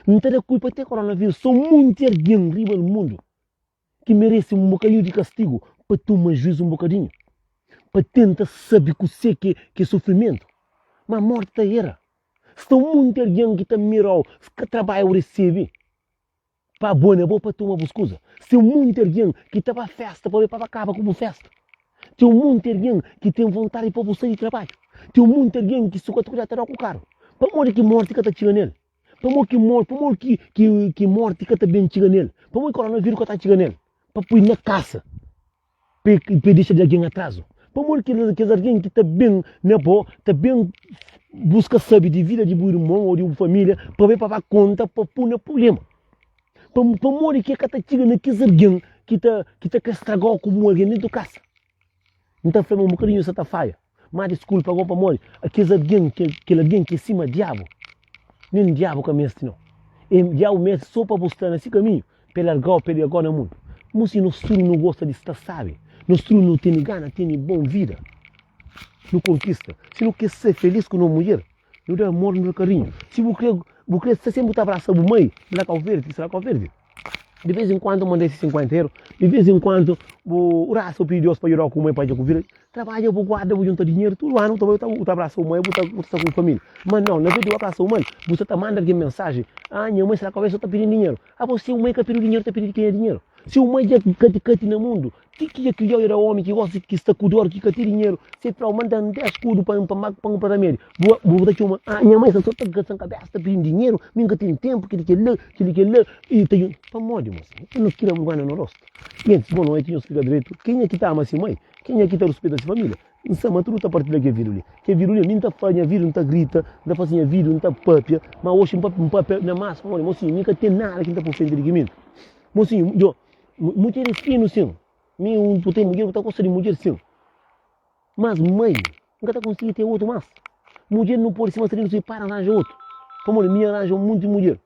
Não tem culpa até coronavírus, são muito alguém rima no mundo que merece um bocadinho de castigo para tomar juízo um bocadinho. Para tentar saber que é sofrimento. Mas a morte tá era. São muito alguém que está mirando, que trabalha ou recebe. Para boa para tomar buscosa. São muito alguém que está para festa, para ver para acabar como festa. Tem muito alguém que tem vontade para você de trabalho. Tem muito alguém que só quer tirar com o carro. Para morrer que morte que está chegando nele. Para morrer que morte que está bem chegando nele. Para morrer que o coronavírus que está chegando nele. Para pôr na caça. Para deixar de alguém atraso. Para morrer que alguém que está bem na boa, está bem busca saber de vida de um irmão ou de uma família, para ver para dar conta, para pôr no problema. Para morrer que está chegando naqueles alguém que está estragado como alguém dentro da casa. Então foi um bocadinho essa falha. Mas desculpa agora para morrer. Aqueles alguém que é cima diabo. Nem diabo que é mestre não. E diabo mestre só para buscar nesse caminho. Para largar agora no mundo. Mas se nós não gosta de estar sabe. Nós não tem gana, tem boa vida. Não conquista. Se não quer ser feliz com uma mulher, não dá amor no carinho. Se você sempre está abraçando a mãe, será que é verde? De vez em quando manda esse 50 euros, de vez em quando o raça pediu Deus para ir com a mãe para ir trabalha, vou guardar, vou juntar dinheiro, tudo ano, você abraça a mãe, você está com a família. Mas não, na vez de abraçar a mãe, você está mandando aqui mensagem, minha mãe será que está pedindo dinheiro? Você, mãe que pediu dinheiro, está pedindo quem é dinheiro? Se o mãe já cati no mundo, que é que era homem que gosta que está com dor, que cati dinheiro, se para mandar 10 escudos para a média, vou dar aqui uma, minha mãe só está gastando cabeça, está pedindo dinheiro, nunca tem tempo, que ele quer ler, e tem, para morrer, moça, eu não quero um guarda no rosto. Gente, boa noite, eu explico direito, quem é que está ama assim mãe? Quem é que está respeitando essa família? Não sei, mas tu não está partindo daquele vírus ali. Que vírus ali, nem está fazendo vírus, não está grita, não está fazendo vírus, não está papia, mas hoje um papel na massa, olha, mocinho, nunca tem nada que está por frente de mim. Mocinho, eu, mulher é fino, sim. Tu tem mulher, tu está gostando de mulher, sim. Mas mãe, nunca está conseguindo ter outro mais. Mulher não pode se manter, não se para, arranja outro. Como minha arranja muito de mulher.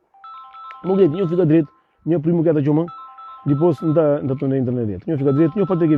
Mulher, eu fico direito, minha prima que é da Jomã, depois não está na internet. Eu fico direito, eu faço aqui.